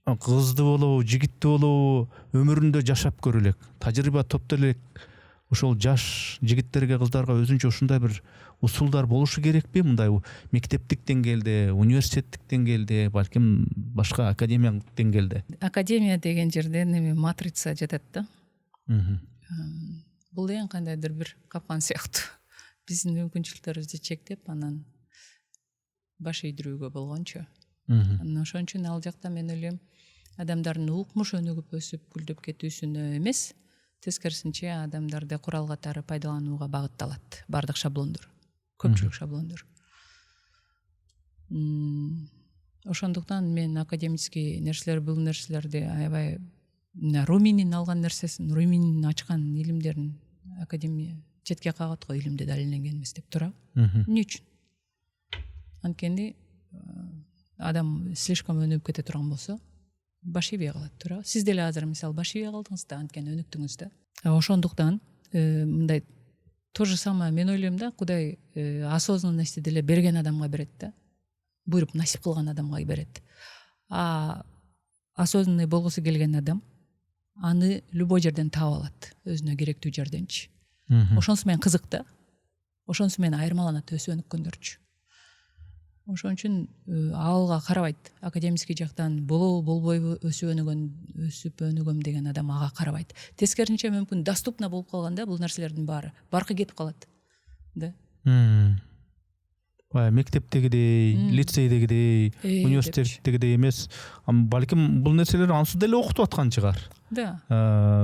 [SPEAKER 1] кызды болобу, жигитти болобу өмүрүндө жашап көрөлүк, тажрыйба топтолек, ошол жаш жигиттерге, кыздарга өзүнчө ушундай бир усулдар болушу керекпи? Мындай мектептик деңгээлде, университеттик деңгээлде, балким башка академиялык деңгээлде.
[SPEAKER 2] Академия деген жерде неме матрица жатат да. Бул деген кандайдыр бир капкан сыяктуу. Биздин мүмкүнчүлүктөрүбүздү чектеп, анан баш ийдирүүгө болгончу. Анан ошон үчүн ал жакта мен ойлойм, адамдардын укмуш өнүгүп өсүп гүлдөп кетүүсүнө эмес, тескерисинче адамдарды курал катары пайдаланууга багытталат бардык шаблондор, көпчүлүк шаблондор. Ошондуктан мен академический нерселер, бул нерселерди аябай Руминин алган нерсесин, Руминин ачкан илимдерин академия четке кагат го, илимде далилденген эмес деп турабы. Эмне үчүн? Анткени адам слишком өнүгүп кете турган болсо, баш ийбей калат, туурабы. Сиз деле азыр мисалы баш ийбей калдыңыз да, анткени өнүктүңүз да. Ошондуктан мындай то же самое мен ойлойм да, Кудай осознанности деле берген адамга берет да. Буйруп насип кылган адамга берет. Осознанный болгусу келген адам аны любой жерден таап алат, өзүнө керектүү жерденчи. Ошонусу менен кызык да. Ошонусу менен айырмаланат өсүп өнүккөндөрчү. ошон үчүн алга карабайт. Академический жактан болбойбу өсүп өнүгөм деген адам ага карабайт. Тескерисинче мүмкүн доступна болуп калганда бул нерселердин баары баркы кетип калат да.
[SPEAKER 1] Баягы мектептегидей, лицейдегидей, университеттегидей эмес. Балким бул нерселер ансыз деле окутуп аткан чыгар.
[SPEAKER 2] Да.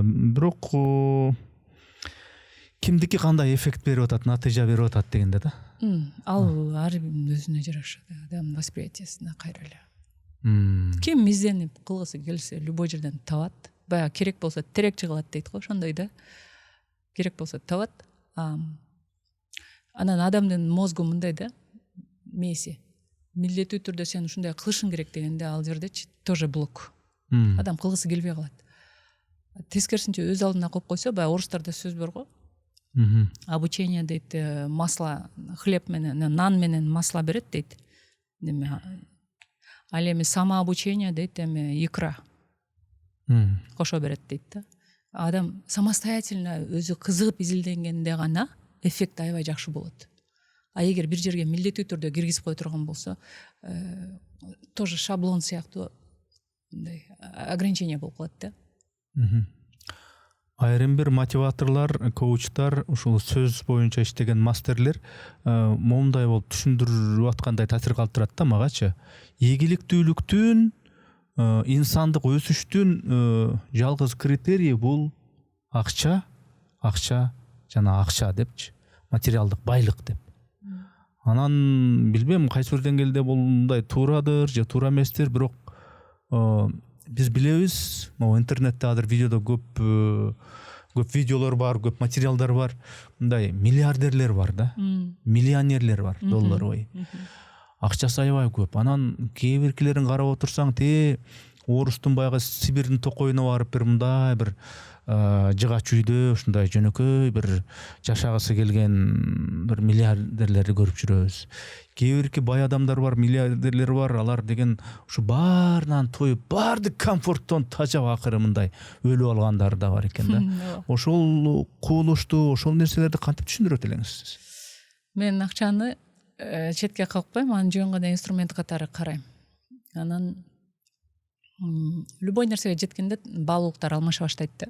[SPEAKER 1] Бирок кимдики кандай эффект берип атат, натыйжа берип атат дегенде да.
[SPEAKER 2] Ал ар кимдин өзүнө жараша, адамдын восприятиясына кайра эле. Ким изденип кылгысы келсе, любой жерден табат. Баягы керек болсо терек жыгылат дейт го, ошондой да. Керек болсо табат. Анан адамдын мозгу мындай да, мээси. Милдеттүү түрдө сен ушундай кылышың керек дегенде ал жерде тоже блок. Адам кылгысы келбей калат. Тескерисинче өз алдына коюп койсо, баягы орустарда сөз бар го. Обучение дейт, масло, хлеб менен, нан менен масло берет дейт. Ал эми самообучение дейт, эми икра кошо берет дейт да. Адам самостоятельно өзү кызыгып изилденгенде гана эффект аябай жакшы болот. А эгер бир жерге милдеттүү түрдө киргизип кое турган болсо, тоже шаблон сыяктуу мындай ограничение болуп калат да.
[SPEAKER 1] Айрым бир мотиваторлор, коучтар, ушул сөз боюнча иштеген мастерлер момундай болуп түшүндүрүп аткандай таасир калтырат да магачы. Ийгиликтүүлүктүн, инсандык өсүштүн жалгыз критерийи бул акча жана акча депчи, материалдык байлык деп. Анан билбейм кайсы бир деңгээлде бул мындай туурадыр же туура эместир, бирок биз билебиз, могу интернетте азыр видеодо көп видеолор бар, көп материалдар бар. Мындай миллиардерлер бар да, миллионерлер бар, доллар бой. Акчасы аябай көп. Анан кээ биркилерин карап отурсаң, орустун баягы Сибирдин токойуна барып бир мындай бир жыгач үйдө ушундай жөнөкөй бир жашагысы келген бир миллиардерлерди көрүп жүрөбүз. Кээ бирки бай адамдар бар, миллиардерлер бар, алар деген ушу баарынан тоюп, баардык комфорттон тажап акыры мындай өлүп алгандар да бар экен да. Ошол кубулушту, ошол нерселерди кантип түшүндүрөт элеңиз сиз?
[SPEAKER 2] Мен акчаны четке калкпайм, анын жөн гана инструмент катары карайм. Анан любой нерсеге жеткенде баалуулуктар алмаша баштайт да.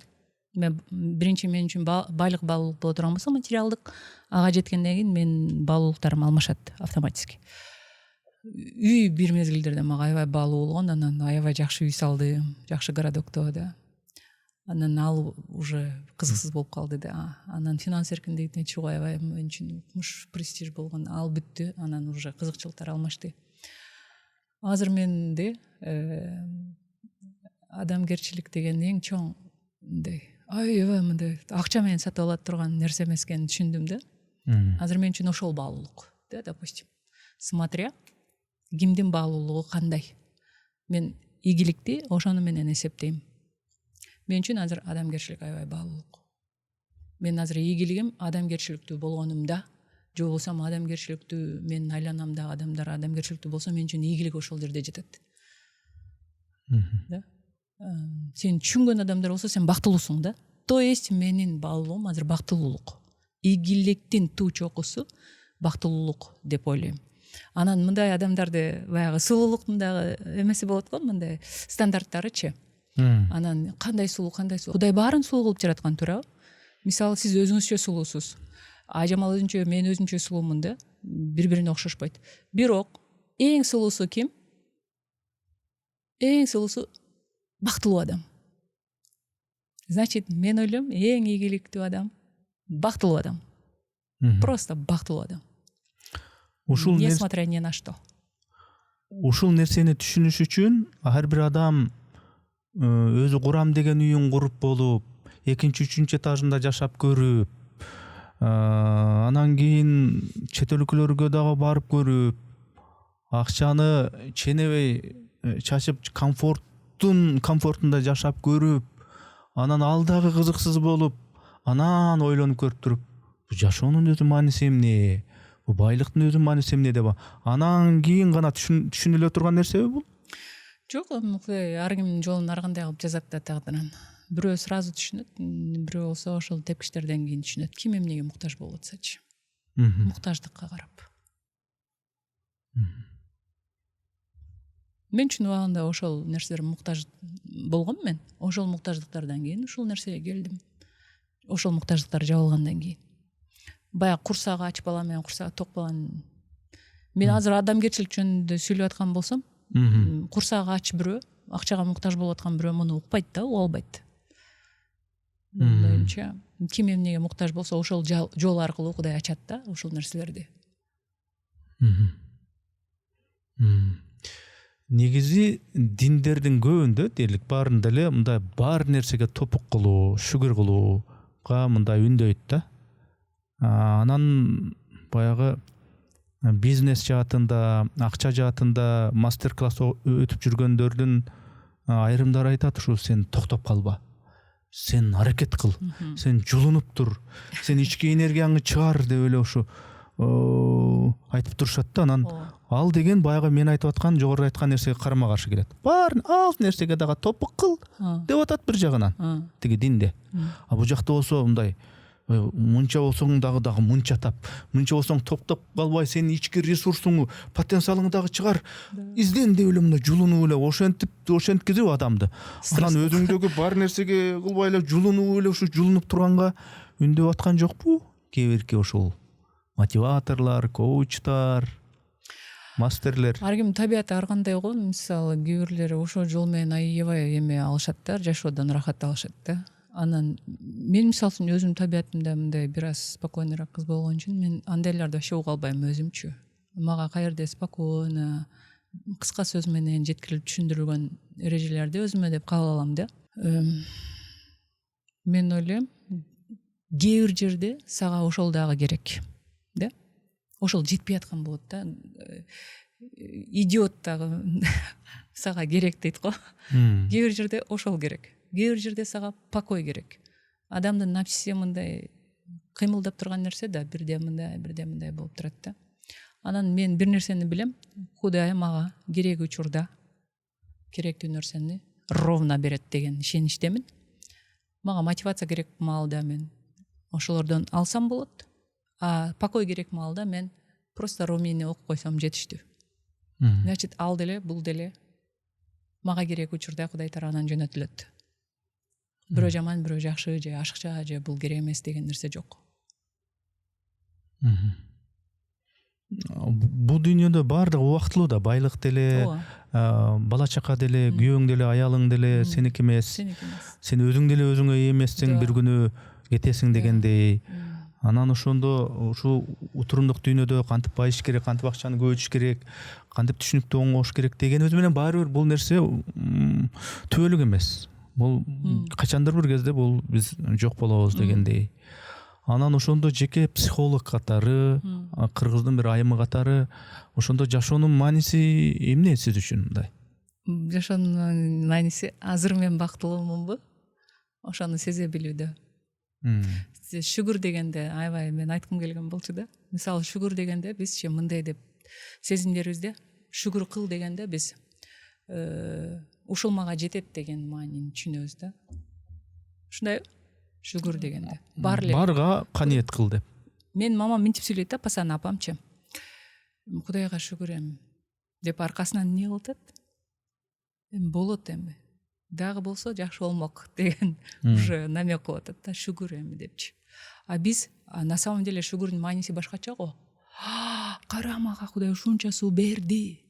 [SPEAKER 2] Мен биринчи мен үчүн байлык баалуулук боло турган болсо, материалдык, ага жеткенден кийин мен баалуулуктарым алмашат автоматически. Үй бир мезгилдерде мага аябай баалуу болгон, анан аябай жакшы үй салдым, жакшы городокто да. Анан ал уже кызыксыз болуп калды да. Анан финанс эркиндигине чыгуу аябай мен үчүн муш престиж болгон, ал бүттү, анан уже кызыкчылыктар алмашты. Азыр менде адамгерчилик деген эң чоң мындай аябай мындай акча менен сатып ала турган нерсе эмес экенин түшүндүм да. Азыр мен үчүн ошол баалуулук да, допустим. Смотря кимдин баалуулугу кандай. Мен ийгиликти ошону менен эсептейм. Мен үчүн азыр адамгерчилик аябай баалуулук. Мен азыр ийгилигим адамгерчиликтүү болгонумда, же болбосо адамгерчиликтүү мен айланамдагы адамдар адамгерчиликтүү болсо, мен үчүн ийгилик ошол жерде жетет. Да? Сен түшүнгөн адамдар болсо, сен бактылуусуң да. То есть менин баалуулугум азыр бактылуулук. Ийгиликтин туу чокусу бактылуулук деп ойлойм. Анан мындай адамдарды баягы сулуулуктун дагы эмеси болот го, мындай стандарттарычы. Анан кандай сулуу. Кудай баарын сулуу кылып жараткан, туурабы? Мисалы, сиз өзүңүзчө сулуусуз. Ажамал өзүнчө, мен өзүнчө сулуумун да. Бири-бирине окшошпойт. Бирок эң сулуусу ким? Эң сулуусу бактылуу адам. Значит, мен ойлойм, эң ийгиликтүү адам бактылуу адам. Просто бактылуу адам. Несмотря ни на что.
[SPEAKER 1] Ушул нерсени түшүнүш үчүн ар бир адам өзү курам деген үйүн куруп болуп, экинчи, үчүнчү этажында жашап көрүп, анан кийин чет өлкөлөргө дагы барып көрүп, акчаны ченебей чачып комфортунда жашап көрүп, анан ал дагы кызыксыз болуп, анан ойлонуп көрүп туруп, бул жашоонун өзү мааниси эмне, бул байлыктын өзү мааниси эмне деп, анан кийин гана түшүнүлө турган нерсеби бул?
[SPEAKER 2] Жок, Кудай ар кимдин жолун ар кандай кылып жазат да тагдырын. Бирөө сразу түшүнөт, бирөө болсо ошол тепкичтерден кийин түшүнөт. Ким эмнеге муктаж болуп атсачы. Муктаждыкка карап. мен үчүн убагында ошол нерселер муктаж болгом. Мен ошол муктаждыктардан кийин ушул нерсеге келдим. Ошол муктаждыктар жабылгандан кийин баягы курсагы ач бала менен курсагы ток баланын мен азыр адамгерчилик жөнүндө сөйлөп аткан болсом, курсагы ач бирөө, акчага муктаж болуп аткан бирөө муну укпайт да, уга албайт. Менин оюмча, ким эмнеге муктаж болсо ошол жол аркылуу Кудай ачат да ушул нерселерди.
[SPEAKER 1] Негизи диндердин көбүндө дээрлик баарында эле мындай бар нерсеге топук кылуу, шүгүр кылууга мындай үндөйт да. Анан баягы бизнес жаатында, акча жаатында мастер-класс өтүп жүргөндөрдүн айрымдары айтат, ушу сен токтоп калба. Сен аракет кыл, сен жулунуп тур, сен ички энергияңды чыгар деп эле ушу айтып турушат да. Анан ал деген баягы мен айтып аткан, жогору айткан нерсеге карама каршы келет. Баарын аз нерсеге дагы топук кыл деп атат бир жагынан. Тиги динде. А бул жакта болсо мындай мынча болсоң дагы мынча тап, мынча болсоң топтоп калбай, сенин ички ресурсуңду, потенциалыңды дагы чыгар, изден деп эле мындай жулунуп эле ошенткизип адамды. Анан өзүңдөгү бар нерсеге кылбай эле жулунуп турганга үндөп аткан жокпу? Кээ бирки ошол мотиваторлор, коучтар, мастерлер.
[SPEAKER 2] Ар ким табияты ар кандай го. Мисалы, кээ бирлери ошол жол менен аябай эме алышат да, жашоодон рахат алышат да. Анан мен мисалы үчүн өзүм табиятымда мындай бир аз спокойныйраак кыз болгон үчүн мен андайларды вообще уга албайм өзүмчү. Мага каерде спокойно, кыска сөз менен жеткирилип түшүндүрүлгөн эрежелерди өзүмө деп кабыл алам да. Мен ойлойм, кээ бир жерде сага ошол дагы керек. Да? Ошол жетпей аткан болот да. Идиот дагы сага керек дейт го. Кээ бир жерде ошол керек. Кээ бир жерде сага покой керек. Адамдын напсиси мындай кыймылдап турган нерсе да, бирде мындай болуп турат да. Анан мен бир нерсени билем, Кудай мага керек учурда керектүү нерсени ровно берет деген ишеничтемин. Мага мотивация керек маалда мен ошолордон алсам болот. А покой керек маалда мен просто ромини окуп койсом жетиштүү. Значит, ал деле, бул деле мага керек учурда Кудай тарабынан жөнөтүлөт. Бирөө жаман, бирөө жакшы, же ашыкча, же бул керек эмес деген нерсе жок.
[SPEAKER 1] Бул дүйнөдө баардыгы убактылуу да, байлык деле, бала чака деле, күйөөң деле, аялың деле сеники эмес. Сен өзүң деле өзүңө ээ эмессиң, бир күнү кетесиң дегендей. Анан ошондо ушул утурундук дүйнөдө кантип байыш керек, кантип акчаны көбөйтүш керек, кантип түшүнүктүү оңош керек дегенибиз менен баары бир бул нерсе түбөлүк эмес. Бул качандыр бир кезде бул биз жок болобуз дегендей. Анан ошондо жеке психолог катары, кыргыздын бир айымы катары ошондо жашоонун мааниси эмне сиз үчүн мындай?
[SPEAKER 2] Жашоонун мааниси азыр мен бактылуумунбу? Ошону сезе билүүдө. Шүгүр дегенде аябай мен айткым келген болчу да. Мисалы, шүгүр дегенде бизче мындай деп сезимдерибизде шүгүр кыл дегенде биз ушул мага жетет деген маанини түшүнөбүз да. Ушундай шүгүр дегенде
[SPEAKER 1] барга каниет кыл деп.
[SPEAKER 2] Мен мамам мынтип сүйлөйт да, пасана апамчы. Кудайга шүгүр эми деп аркасынан эмне кылып атат? Эми болот эми. Дагы болсо жакшы болмок деген уже намек кылып атат да, шүгүр эми депчи. А биз на самом деле шүгүрдүн мааниси башкача го. Кара мага Кудай ушунча суу берди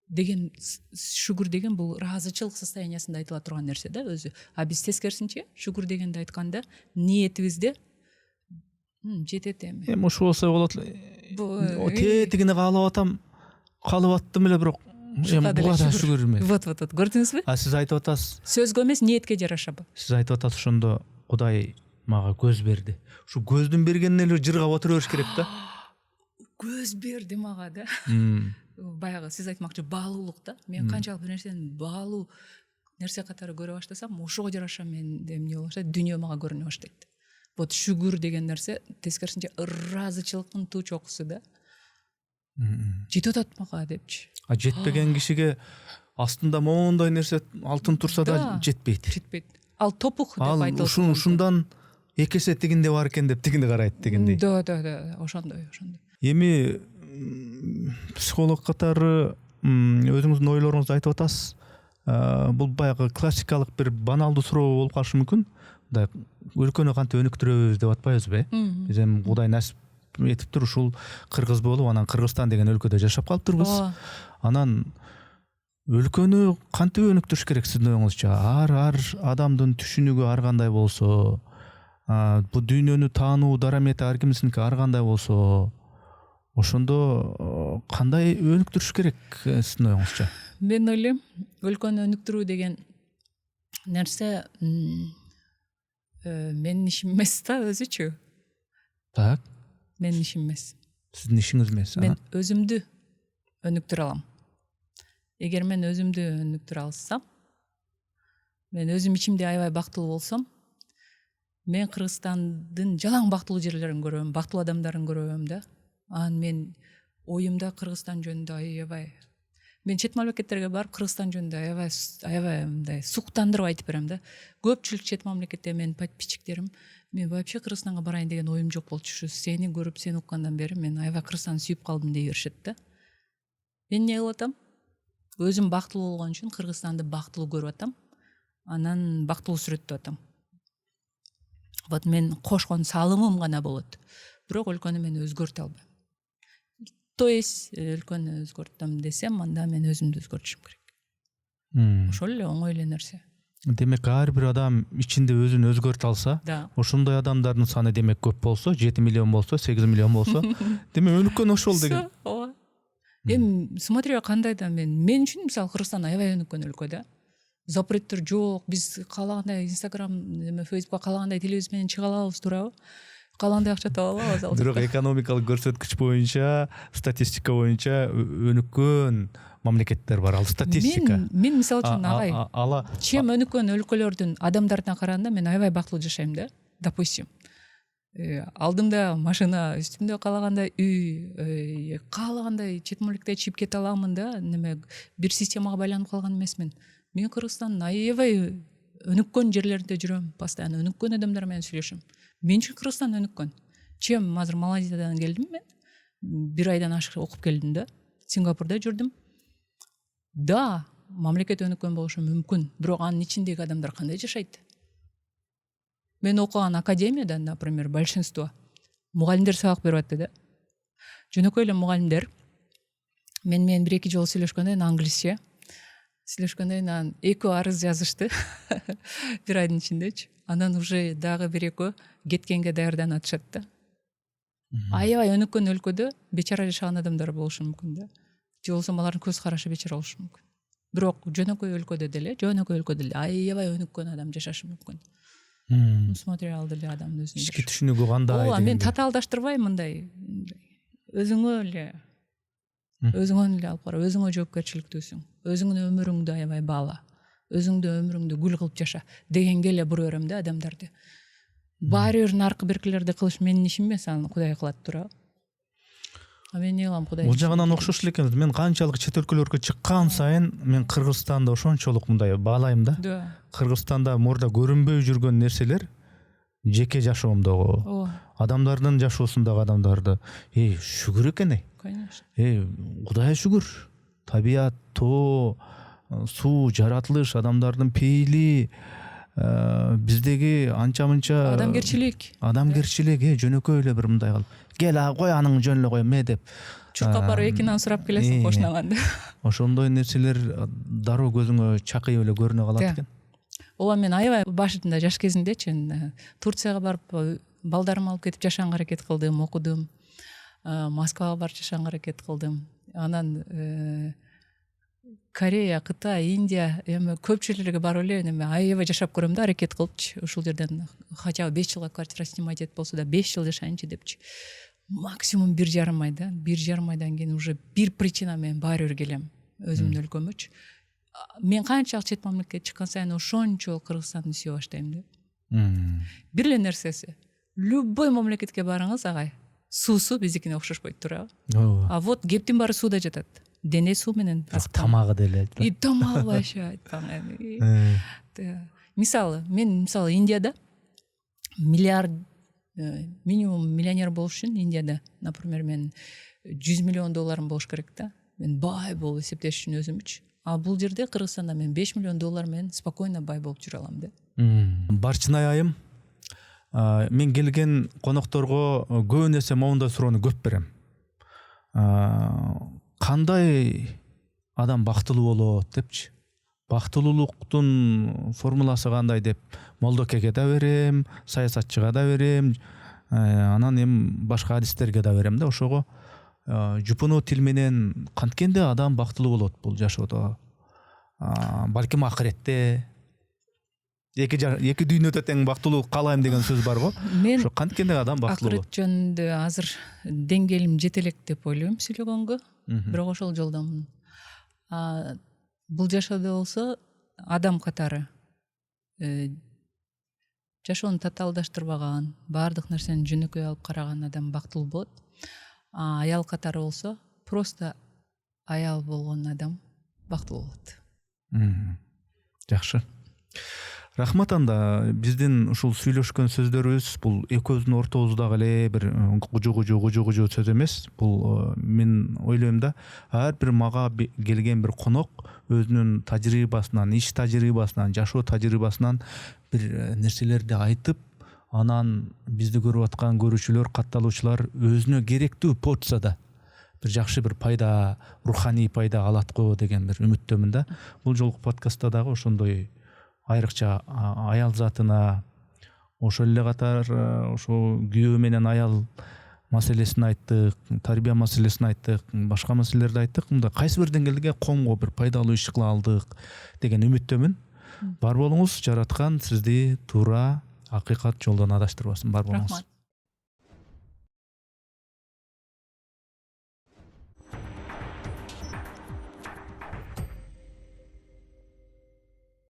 [SPEAKER 2] деген шүгүр деген бул ыраазычылык состояниясында айтыла турган нерсе да өзү. А биз тескерисинче шүгүр дегенди айтканда ниетибизде жетет эми. Эми
[SPEAKER 1] ошо болсо болот эле. Тетигине каалап атам, калып аттым эле, бирок буга да шүгүр эмес.
[SPEAKER 2] Вот, көрдүңүзбү?
[SPEAKER 1] А сиз айтып атасыз.
[SPEAKER 2] Сөзгө эмес, ниетке жарашабы?
[SPEAKER 1] Сиз айтып атасыз, ошондо Кудай мага көз берди. Ушу көздүн бергенине эле жыргап отура бериш керек да.
[SPEAKER 2] Көз берди мага да. Баягы сиз айтмакчы баалуулук да. Мен канчалык бир нерсени баалуу нерсе катары көрө баштасам, ошого жараша мен эмне болуп баштайт, дүйнө мага көрүнө баштайт. Вот шүгүр деген нерсе тескерисинче ыраазычылыктын туу чокусу да. Жетип атат мага депчи.
[SPEAKER 1] А жетпеген кишиге астында моундай нерсе алтын турса да жетпейт.
[SPEAKER 2] Ал топук деп айтылат.
[SPEAKER 1] Ал ушундан эки эсе тигинде бар экен деп тигинде карайт дегендей.
[SPEAKER 2] Да, ошондой.
[SPEAKER 1] Эми психолог катары өзүңүздүн ойлоруңузду айтып атасыз. Бул баягы классикалык бир баналдуу суроо болуп калышы мүмкүн. Мындай өлкөнү кантип өнүктүрөбүз деп атпайбызбы? Биз эми Кудай насип этиптир ушул кыргыз болуп, анан Кыргызстан деген өлкөдө жашап калыптырбыз. Анан өлкөнү кантип өнүктүрүш керек сиздин оюңузча? Ар адамдын түшүнүгү ар кандай болсо, бул дүйнөнү таануу дарамети ар кимисиники ар кандай болсо, ошондо кандай өнүктүрүш керек сиздин оюңузча?
[SPEAKER 2] Мен ойлойм, өлкөнү өнүктүрүү деген нерсе менин ишим эмес да, өзүчү.
[SPEAKER 1] Так.
[SPEAKER 2] Менин ишим эмес.
[SPEAKER 1] Сиздин ишиңиз эмес.
[SPEAKER 2] Мен өзүмдү өнүктүрө алам. Эгер мен өзүмдү өнүктүрө алсам, мен өзүм ичимде аябай бактылуу болсом, мен Кыргызстандын жалаң бактылуу жерлерин көрөм, бактылуу адамдарын көрөм да. Анан мен оюмда Кыргызстан жөнүндө аябай, мен чет мамлекеттерге барып Кыргызстан жөнүндө аябай мындай суктандырып айтып берем да. Көпчүлүк чет мамлекетте менин подписчиктерим, мен вообще Кыргызстанга барайын деген оюм жок болчу. Ушу сени көрүп, сени уккандан бери мен аябай Кыргызстанды сүйүп калдым дей беришет да. Мен эмне кылып атам? Өзүм бактылуу болгон үчүн Кыргызстанды бактылуу көрүп атам. Анан бактылуу сүрөттөп атам. Вот мен кошкон салымым гана болот. Бирок өлкөнү мен өзгөртө албайм. То есть өлкөнү өзгөртөм десем, анда мен өзүмдү өзгөртүшүм керек. Ошол эле оңой эле нерсе.
[SPEAKER 1] Демек ар бир адам ичинде өзүн өзгөртө алса, ошондой адамдардын саны демек көп болсо, 7 миллион болсо, 8 миллион болсо, демек өнүккөн ошол деген.
[SPEAKER 2] Ооба. Эми смотря кандай да мен үчүн мисалы Кыргызстан аябай өнүккөн өлкө да. Запреттер жок, биз каалагандай Инстаграм, Фейсбукка каалагандай телевизор менен чыга алабыз, туурабы? Каалагандай акча таба алабыз албетте.
[SPEAKER 1] Бирок экономикалык көрсөткүч боюнча, статистика боюнча өнүккөн мамлекеттер бар, ал статистика.
[SPEAKER 2] Мен мисалы үчүн агай, чем өнүккөн өлкөлөрдүн адамдарына караганда мен аябай бактылуу жашайм да. Допустим, алдымда машина, үстүмдө каалагандай үй, каалагандай чет мамлекетте чип кете аламын да. Неме бир системага байланып калган эмесмин. Мен Кыргызстандын аябай өнүккөн жерлеринде жүрөм, постоянно өнүккөн адамдар менен сүйлөшөм. Мен үчүн Кыргызстан өнүккөн. Чем азыр Малайзиядан келдим мен. 1 айдан ашык окуп келдим да. Сингапурда жүрдүм. Да, мамлекет өнүккөн болушу мүмкүн, бирок анын ичиндеги адамдар кандай жашайт? Мен окуган академияда, например, большинство мугалимдер сабак берип атты да. Жөнөкөй эле мугалимдер менен 1-2 жолу сүйлөшкөндөн англисче сүйлөшкөндөн анан 2 арыз жазышты 1 айдын ичиндөчү. Анан уже дагы 1-2 кеткенге даярданып атышат да. Аябай өнүккөн өлкөдө бечара жашаган адамдар болушу мүмкүн да. Же болбосо алардын көз карашы бечара болушу мүмкүн. Бирок жөнөкөй өлкөдө деле аябай өнүккөн адам жашашы мүмкүн. Смотря ал деле адамдын өзүнүн
[SPEAKER 1] ички түшүнүгү кандай деген.
[SPEAKER 2] Ооба, мен татаалдаштырбайм мындай. Өзүңө эле алып кара, өзүңө жоопкерчиликтүүсүң. Өзүңдүн өмүрүңдү аябай баала. Өзүңдүн өмүрүңдү гүл кылып жаша дегенге эле бура берем да адамдарды. Баары бир наркы беркелерди кылыш менин ишим эмес, аны Кудай кылат, туурабы? Мен эмне кылам, Кудай?
[SPEAKER 1] Бул жагынан окшош эле экенбиз. Мен канчалык чет өлкөлөргө чыккан сайын мен Кыргызстанды ошончолук мындай баалайм да. Кыргызстанда мурда көрүнбөй жүргөн нерселер жеке жашоомдогу, адамдардын жашоосундагы адамдарды, шүгүр экен.
[SPEAKER 2] Конечно.
[SPEAKER 1] Кудайга шүгүр. Табият, тоо, суу, жаратылыш, адамдардын пейили, биздеги анча-мынча
[SPEAKER 2] адамгерчилик,
[SPEAKER 1] жөнөкөй эле бир мындай кылып, кел кой аның жөн эле кой ме деп
[SPEAKER 2] чуркап барып экинан сурап келесиң кошунаган деп.
[SPEAKER 1] Ошондой нерселер дароо көзүңө чакыйып эле көрүнө калат экен.
[SPEAKER 2] Ооба, мен аябай башында жаш кезимдечи Турцияга барып балдарымды алып кетип жашаганга аракет кылдым, окудум. Москвага барып жашаганга аракет кылдым. Анан Корея, Кытай, Индия, эми көп жерлерге барып эле аябай жашап көрөм да, аракет кылыпчы. Ушул жерден хотя бы 5 жылга квартира снимать этип болсо да 5 жыл жашайынчы депчи. Максимум 1,5 ай да. 1,5 айдан кийин уже бир причина менен баары бир келем өзүмдүн өлкөмөчү. Мен канчалык чет мамлекетке чыккан сайын ошончо Кыргызстанды сүйө баштайм да. Бир эле нерсеси. Любой мамлекетке барыңыз, агай, суусу биздикине окшошпойт, туурабы? А вот кептин баары сууда жатат. Дене суу менен
[SPEAKER 1] тамагы деле.
[SPEAKER 2] И тамагы вообще айтпаңыз. Мен Индияда минимум миллионер болуш үчүн Индияда, например, мен $100 миллион болуш керек да. мен бай болуп эсептеш үчүн өзүмчү. А бул жерде Кыргызстанда мен 5 миллион доллар менен спокойно бай болуп жүрө алам да.
[SPEAKER 1] Барчынай айым, мен келген конокторго көп нерсе моундай суроону көп берем. Кандай адам бактылуу болот депчи. Бактылуулуктун формуласы кандай деп Молдокеге да берем, саясатчыга да берем, анан эми башка адистерге да берем да. Ошого жупунуу тил менен канткенде адам бактылуу болот бул жашоодо. Балким акыретте эки дүйнөдө тең бактылуулук каалайм деген сөз бар го.
[SPEAKER 2] Мен
[SPEAKER 1] Ошо канткенде адам бактылуу болот.
[SPEAKER 2] акырет жөнүндө азыр деңгээлим жете элек деп ойлойм сүйлөгөнгө. Бирок ошол жолдомун. Бул жашоодо болсо адам катары жашоону татаалдаштырбаган, баардык нерсени жөнөкөй алып караган адам бактылуу болот. Аял катары болсо просто аял болгон адам бактылуу болот.
[SPEAKER 1] Жакшы. Рахмат анда. Биздин ушул сүйлөшкөн сөздөрүбүз бул экөөбүздүн ортобуздагы эле бир гужу сөз эмес. Бул мен ойлойм да, ар бир мага келген бир конок өзүнүн тажрыйбасынан, иш тажрыйбасынан, жашоо тажрыйбасынан бир нерселерди айтып, анан бизди көрүп аткан көрүүчүлөр, катталуучулар өзүнө керектүү порцияда бир жакшы бир пайда, руханий пайда алат го деген бир үмүттөмүн да. Бул жолку подкастта дагы ошондой айрыкча аял затына, ошол эле катар ошо күйөө менен аял маселесин айттык, тарбия маселесин айттык, башка маселелерди айттык. Мында кайсы бир деңгээлде коомго бир пайдалуу иш кыла алдык деген үмүттөмүн. Бар болуңуз, жараткан сизди туура акыйкат жолдон адаштырбасын. Бар болуңуз.